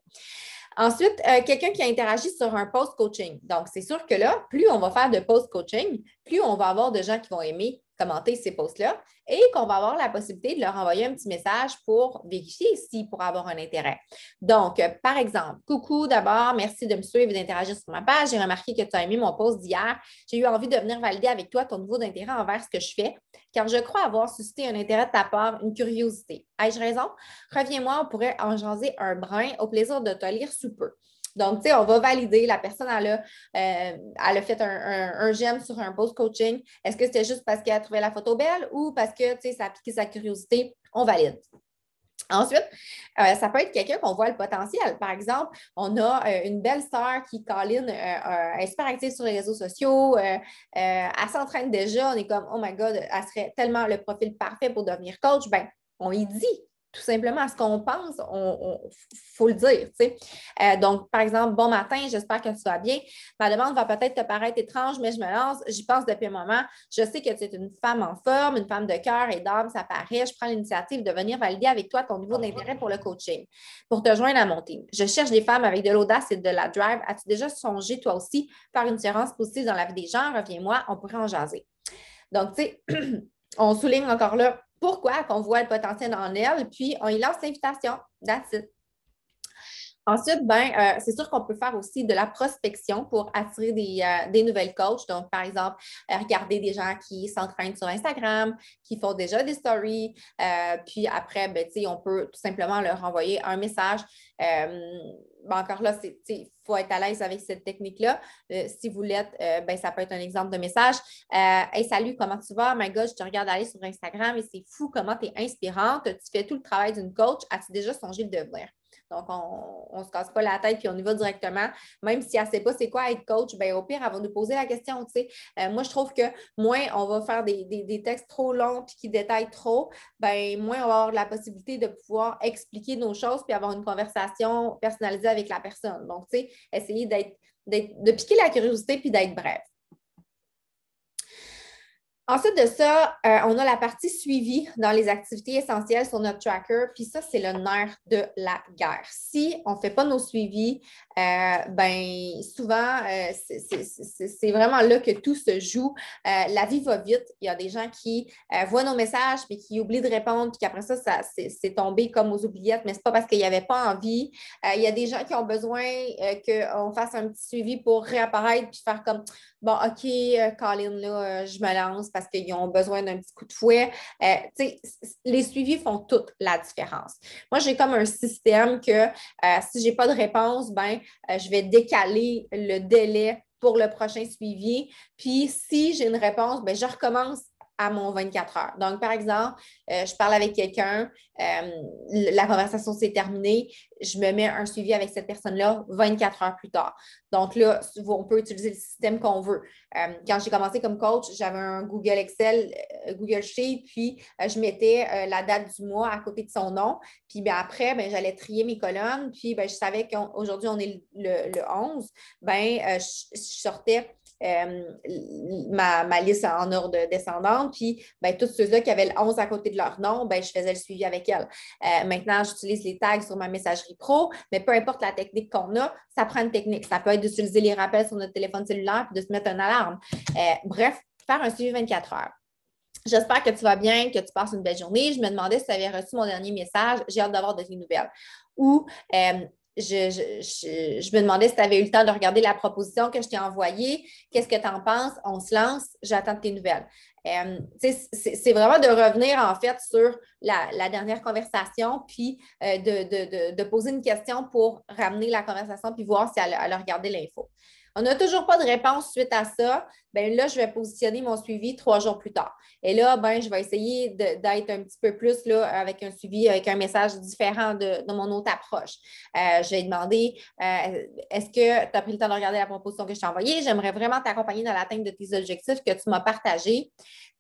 Ensuite, quelqu'un qui a interagi sur un post-coaching. Donc, c'est sûr que là, plus on va faire de post-coaching, plus on va avoir de gens qui vont aimer commenter ces posts-là et qu'on va avoir la possibilité de leur envoyer un petit message pour vérifier s'ils pourraient avoir un intérêt. Donc, par exemple, coucou d'abord, merci de me suivre et d'interagir sur ma page. J'ai remarqué que tu as aimé mon post d'hier. J'ai eu envie de venir valider avec toi ton niveau d'intérêt envers ce que je fais, car je crois avoir suscité un intérêt de ta part, une curiosité. Ai-je raison? Reviens-moi, on pourrait en jaser un brin. Au plaisir de te lire sous peu. Donc, tu sais, on va valider. La personne, elle a fait un j'aime sur un post coaching. Est-ce que c'était juste parce qu'elle a trouvé la photo belle ou parce que, tu sais, ça a piqué sa curiosité? On valide. Ensuite, ça peut être quelqu'un qu'on voit le potentiel. Par exemple, on a une belle sœur qui, Colline, est super active sur les réseaux sociaux. Elle s'entraîne déjà. On est comme, oh my God, elle serait tellement le profil parfait pour devenir coach. Ben, on y dit. tout simplement ce qu'on pense, faut le dire, tu sais. Donc, par exemple, bon matin, j'espère que tu vas bien. Ma demande va peut-être te paraître étrange, mais je me lance, j'y pense depuis un moment. Je sais que tu es une femme en forme, une femme de cœur et d'âme, ça paraît. Je prends l'initiative de venir valider avec toi ton niveau d'intérêt pour le coaching, pour te joindre à mon team. Je cherche des femmes avec de l'audace et de la drive. As-tu déjà songé, toi aussi, faire une différence positive dans la vie des gens? Reviens-moi, on pourrait en jaser. Donc, tu sais, on souligne encore là pourquoi qu'on voit le potentiel en elle, puis on y lance l'invitation. That's it. Ensuite, c'est sûr qu'on peut faire aussi de la prospection pour attirer des nouvelles coachs. Donc, par exemple, regarder des gens qui s'entraînent sur Instagram, qui font déjà des stories. Puis après, on peut tout simplement leur envoyer un message. Encore là, il faut être à l'aise avec cette technique-là. Si vous l'êtes, ça peut être un exemple de message. Hey, salut, comment tu vas? My God, je te regarde aller sur Instagram et c'est fou comment tu es inspirante. Tu fais tout le travail d'une coach. As-tu déjà songé de devenir? Donc, on ne se casse pas la tête puis on y va directement. Même si elle ne sait pas c'est quoi être coach, au pire, elle va nous poser la question. Moi, je trouve que moins on va faire des textes trop longs puis qui détaillent trop, moins on va avoir la possibilité de pouvoir expliquer nos choses puis avoir une conversation personnalisée avec la personne. Donc, essayer de piquer la curiosité puis d'être bref. Ensuite de ça, on a la partie suivi dans les activités essentielles sur notre tracker. Puis ça, c'est le nerf de la guerre. Si on ne fait pas nos suivis, souvent, c'est vraiment là que tout se joue. La vie va vite. Il y a des gens qui voient nos messages mais qui oublient de répondre puis qu'après ça, c'est tombé comme aux oubliettes, mais ce n'est pas parce qu'il n'y avait pas envie. Il y a des gens qui ont besoin qu'on fasse un petit suivi pour réapparaître puis faire comme bon, OK, Colin, là, je me lance parce qu'ils ont besoin d'un petit coup de fouet. Les suivis font toute la différence. Moi, j'ai comme un système que si je n'ai pas de réponse, je vais décaler le délai pour le prochain suivi. Puis, si j'ai une réponse, je recommence à mon 24 heures. Donc, par exemple, je parle avec quelqu'un, la conversation s'est terminée, je me mets un suivi avec cette personne-là 24 heures plus tard. Donc là, on peut utiliser le système qu'on veut. Quand j'ai commencé comme coach, j'avais un Google Excel, Google Sheet, puis je mettais la date du mois à côté de son nom. Puis après, j'allais trier mes colonnes. Puis je savais qu'aujourd'hui, on est le 11. Je sortais ma liste en ordre descendante. Puis tous ceux-là qui avaient le 11 à côté de leur nom, je faisais le suivi avec elle. Maintenant, j'utilise les tags sur ma messagerie pro, mais peu importe la technique qu'on a, ça prend une technique. Ça peut être d'utiliser les rappels sur notre téléphone cellulaire et de se mettre une alarme. Bref, faire un suivi 24 heures. J'espère que tu vas bien, que tu passes une belle journée. Je me demandais si tu avais reçu mon dernier message. J'ai hâte d'avoir de tes nouvelles. Ou je me demandais si tu avais eu le temps de regarder la proposition que je t'ai envoyée. Qu'est-ce que tu en penses? On se lance. J'attends tes nouvelles. C'est vraiment de revenir en fait sur la dernière conversation, puis de poser une question pour ramener la conversation, puis voir si elle a regardé l'info. On n'a toujours pas de réponse suite à ça. Là, je vais positionner mon suivi 3 jours plus tard. Et là, je vais essayer d'être un petit peu plus là, avec un suivi, avec un message différent de mon autre approche. Je vais demander est-ce que tu as pris le temps de regarder la proposition que je t'ai envoyée? J'aimerais vraiment t'accompagner dans l'atteinte de tes objectifs que tu m'as partagés.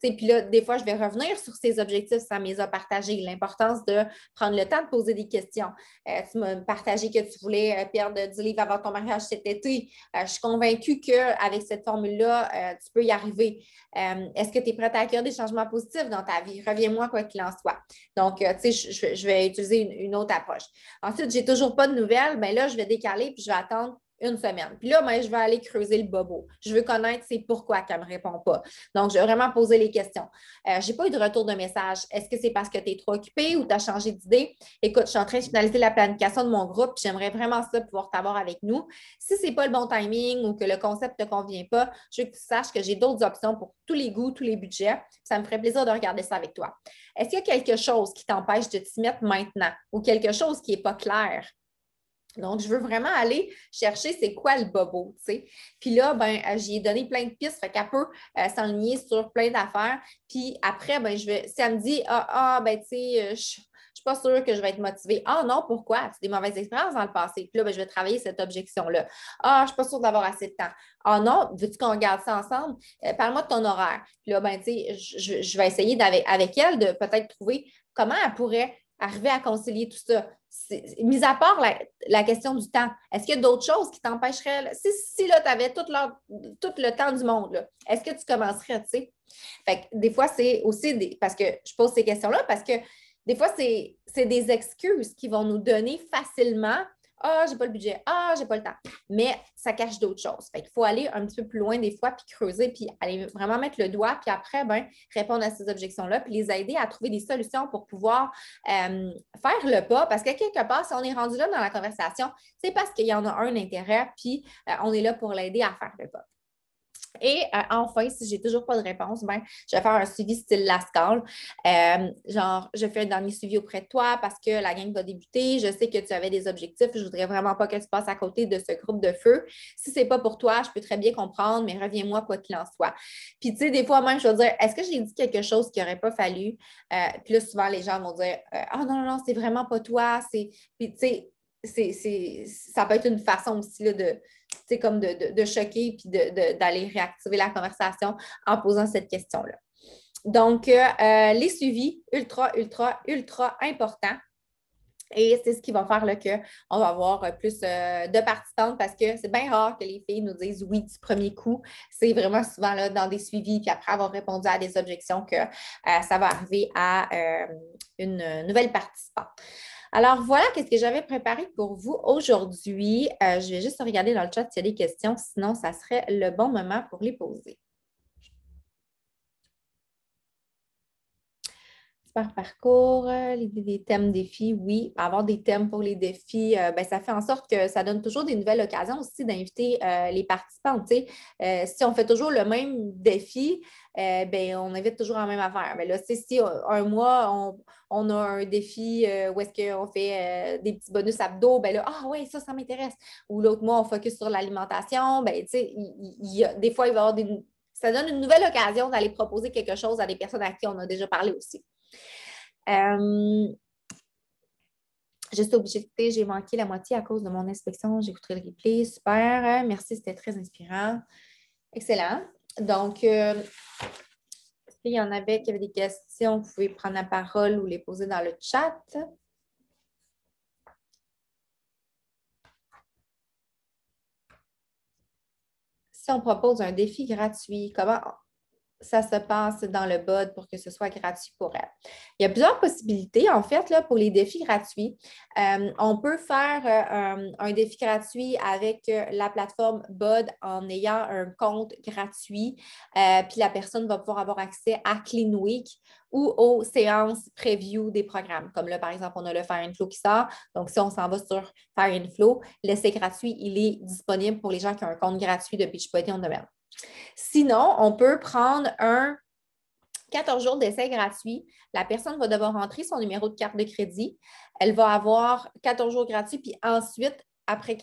Puis là, des fois, je vais revenir sur ces objectifs, ça me les a partagés. L'importance de prendre le temps de poser des questions. Tu m'as partagé que tu voulais perdre 10 livres avant ton mariage cet été. Je suis convaincue qu'avec cette formule-là, tu peux y arriver. Est-ce que tu es prête à accueillir des changements positifs dans ta vie? Reviens-moi quoi qu'il en soit. Donc, je vais utiliser une autre approche. Ensuite, je n'ai toujours pas de nouvelles. Là, je vais décaler puis je vais attendre une semaine. Puis là, je vais aller creuser le bobo. Je veux connaître c'est pourquoi qu'elle ne me répond pas. Donc, je vais vraiment poser les questions. Je n'ai pas eu de retour de message. Est-ce que c'est parce que tu es trop occupé ou tu as changé d'idée? Écoute, je suis en train de finaliser la planification de mon groupe, puis j'aimerais vraiment ça pouvoir t'avoir avec nous. Si ce n'est pas le bon timing ou que le concept ne te convient pas, je veux que tu saches que j'ai d'autres options pour tous les goûts, tous les budgets. Ça me ferait plaisir de regarder ça avec toi. Est-ce qu'il y a quelque chose qui t'empêche de t'y mettre maintenant ou quelque chose qui n'est pas clair? Donc, je veux vraiment aller chercher c'est quoi le bobo, tu sais. Puis là, j'y ai donné plein de pistes, fait qu'elle peut s'enligner sur plein d'affaires. Puis après, si elle me dit, tu sais, je suis pas sûre que je vais être motivée. Ah non, pourquoi? C'est des mauvaises expériences dans le passé. Puis là, je vais travailler cette objection-là. Ah, je suis pas sûre d'avoir assez de temps. Ah non, veux-tu qu'on regarde ça ensemble? Parle-moi de ton horaire. Puis là, tu sais, je vais essayer avec elle de peut-être trouver comment elle pourrait arriver à concilier tout ça. Mis à part la question du temps, est-ce qu'il y a d'autres choses qui t'empêcheraient? Si là, tu avais tout le temps du monde, est-ce que tu commencerais, tu sais? Fait que des fois, c'est aussi parce que je pose ces questions-là, parce que des fois, c'est des excuses qui vont nous donner facilement. Ah, j'ai pas le budget. Ah, j'ai pas le temps. Mais ça cache d'autres choses. Fait qu'il faut aller un petit peu plus loin des fois, puis creuser, puis aller vraiment mettre le doigt, puis après, ben, répondre à ces objections-là, puis les aider à trouver des solutions pour pouvoir faire le pas. Parce que quelque part, si on est rendu là dans la conversation, c'est parce qu'il y en a un intérêt, puis on est là pour l'aider à faire le pas. Et enfin, si j'ai toujours pas de réponse, ben, je vais faire un suivi style Lascaux. Genre, je fais un dernier suivi auprès de toi parce que la gang va débuter. Je sais que tu avais des objectifs. Je voudrais vraiment pas que tu passes à côté de ce groupe de feu. Si c'est pas pour toi, je peux très bien comprendre, mais reviens-moi quoi qu'il en soit. Puis, tu sais, des fois même, je vais dire, est-ce que j'ai dit quelque chose qui n'aurait pas fallu? Puis là, souvent, les gens vont dire, ah non, non, non, c'est vraiment pas toi. Puis, tu sais, ça peut être une façon aussi là, comme de choquer puis d'aller réactiver la conversation en posant cette question-là. Donc, les suivis, ultra, ultra, ultra importants. Et c'est ce qui va faire là, qu'on va avoir plus de participantes parce que c'est bien rare que les filles nous disent oui du premier coup. C'est vraiment souvent là, dans des suivis, puis après avoir répondu à des objections que ça va arriver à une nouvelle participante. Alors voilà, qu'est-ce que j'avais préparé pour vous aujourd'hui. Je vais juste regarder dans le chat s'il y a des questions, sinon ça serait le bon moment pour les poser. Super parcours, l'idée des thèmes défis, oui. Avoir des thèmes pour les défis, ben, ça fait en sorte que ça donne toujours des nouvelles occasions aussi d'inviter les participants. Si on fait toujours le même défi, ben, on invite toujours la même affaire. Mais là, si un mois, on a un défi où est-ce qu'on fait des petits bonus abdos, ben là, ah ouais, ça m'intéresse. Ou l'autre mois, on focus sur l'alimentation, ben, des fois, il va y avoir ça donne une nouvelle occasion d'aller proposer quelque chose à des personnes à qui on a déjà parlé aussi. Juste objecté, j'ai manqué la moitié à cause de mon inspection. J'écouterai le replay. Super. Merci, c'était très inspirant. Excellent. Donc, s'il y en avait qui avaient des questions, vous pouvez prendre la parole ou les poser dans le chat. Si on propose un défi gratuit, comment ça se passe dans le BOD pour que ce soit gratuit pour elle? Il y a plusieurs possibilités, en fait, là, pour les défis gratuits. On peut faire un défi gratuit avec la plateforme BOD en ayant un compte gratuit, puis la personne va pouvoir avoir accès à Clean Week ou aux séances preview des programmes. Comme là, par exemple, on a le Fire and Flow qui sort. Donc, si on s'en va sur Fire and Flow, l'essai gratuit, il est disponible pour les gens qui ont un compte gratuit de Beachbody on Demand. Sinon, on peut prendre un 14 jours d'essai gratuit. La personne va devoir rentrer son numéro de carte de crédit. Elle va avoir 14 jours gratuits, puis ensuite, après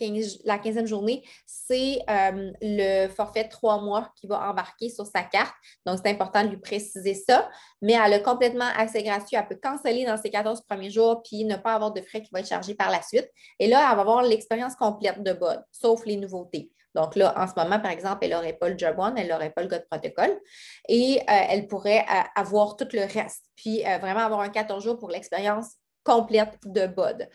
la 15e journée, c'est le forfait de 3 mois qui va embarquer sur sa carte. Donc, c'est important de lui préciser ça. Mais elle a complètement accès gratuit. Elle peut canceller dans ses 14 premiers jours, puis ne pas avoir de frais qui vont être chargés par la suite. Et là, elle va avoir l'expérience complète de BOD, sauf les nouveautés. Donc là, en ce moment, par exemple, elle n'aurait pas le Job One, elle n'aurait pas le God Protocol et elle pourrait avoir tout le reste. Puis vraiment avoir un 14 jours pour l'expérience complète de BOD.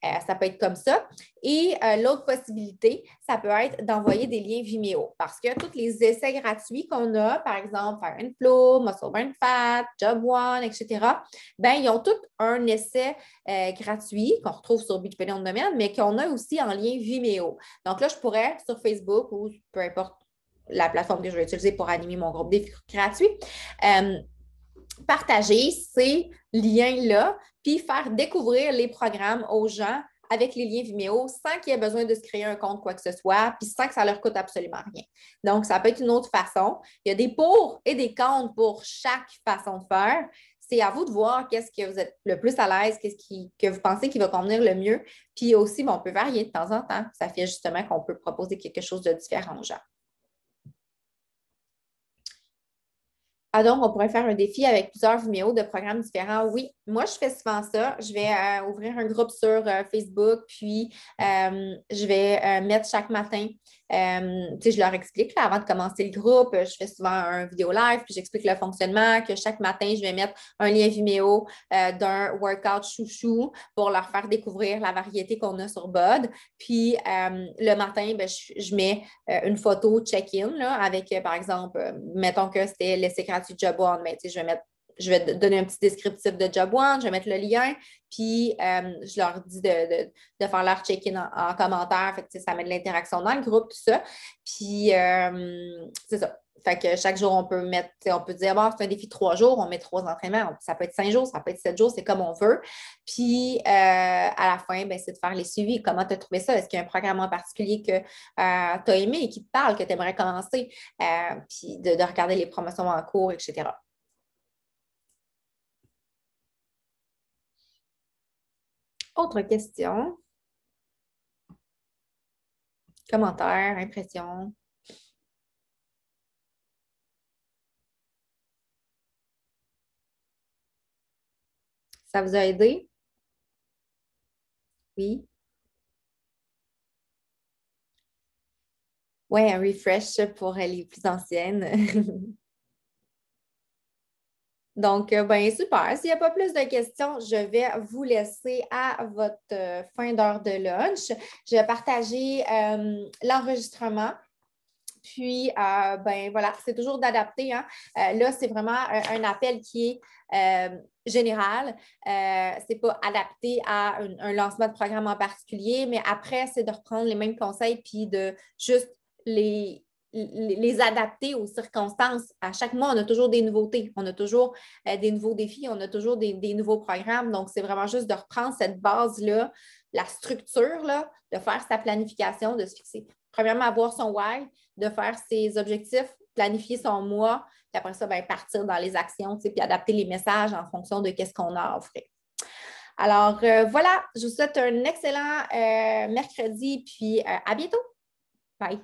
Ça peut être comme ça. Et l'autre possibilité, ça peut être d'envoyer des liens Vimeo parce que tous les essais gratuits qu'on a, par exemple, Fire and Flow, Muscle Burn Fat, Job One, etc., ben, ils ont tous un essai gratuit qu'on retrouve sur Beachbody on Demand, mais qu'on a aussi en lien Vimeo. Donc là, je pourrais, sur Facebook ou peu importe la plateforme que je vais utiliser pour animer mon groupe défi gratuit, partager ces liens-là, puis faire découvrir les programmes aux gens avec les liens Vimeo sans qu'il y ait besoin de se créer un compte, quoi que ce soit, puis sans que ça leur coûte absolument rien. Donc, ça peut être une autre façon. Il y a des pour et des contre pour chaque façon de faire. C'est à vous de voir qu'est-ce que vous êtes le plus à l'aise, que vous pensez qui va convenir le mieux. Puis aussi, on peut varier de temps en temps. Ça fait justement qu'on peut proposer quelque chose de différent aux gens. Ah donc, on pourrait faire un défi avec plusieurs Vimeo de programmes différents. Oui, moi, je fais souvent ça. Je vais ouvrir un groupe sur Facebook, puis je vais mettre chaque matin Je leur explique là, avant de commencer le groupe, je fais souvent un vidéo live, puis j'explique le fonctionnement, que chaque matin, je vais mettre un lien Vimeo d'un workout chouchou pour leur faire découvrir la variété qu'on a sur BOD. Puis le matin, ben, je mets une photo check-in là, avec, par exemple, mettons que c'était l'essai gratuit Job One, mais je vais donner un petit descriptif de Job One, je vais mettre le lien, puis je leur dis de faire leur check-in en commentaire. Fait que, ça met de l'interaction dans le groupe, tout ça. Puis c'est ça. Fait que chaque jour, on peut mettre, on peut dire, bon, c'est un défi de 3 jours, on met 3 entraînements. Ça peut être 5 jours, ça peut être 7 jours, c'est comme on veut. Puis à la fin, ben, c'est de faire les suivis. Comment tu as trouvé ça? Est-ce qu'il y a un programme en particulier que tu as aimé et qui te parle, que tu aimerais commencer? Puis de regarder les promotions en cours, etc. Autre question, commentaire, impression. Ça vous a aidé? Oui. Oui, un refresh pour les plus anciennes. Donc, ben super. S'il n'y a pas plus de questions, je vais vous laisser à votre fin d'heure de lunch. Je vais partager l'enregistrement. Puis, ben voilà, c'est toujours d'adapter. Hein. Là, c'est vraiment un appel qui est général. Ce n'est pas adapté à un lancement de programme en particulier, mais après, c'est de reprendre les mêmes conseils puis de juste les adapter aux circonstances. À chaque mois, on a toujours des nouveautés, on a toujours des nouveaux défis, on a toujours des nouveaux programmes. Donc, c'est vraiment juste de reprendre cette base-là, la structure, là, de faire sa planification, de se fixer. Premièrement, avoir son why, de faire ses objectifs, planifier son mois, puis après ça, ben, partir dans les actions, puis adapter les messages en fonction de ce qu'on a à offrir. Alors, voilà, je vous souhaite un excellent mercredi, puis à bientôt. Bye.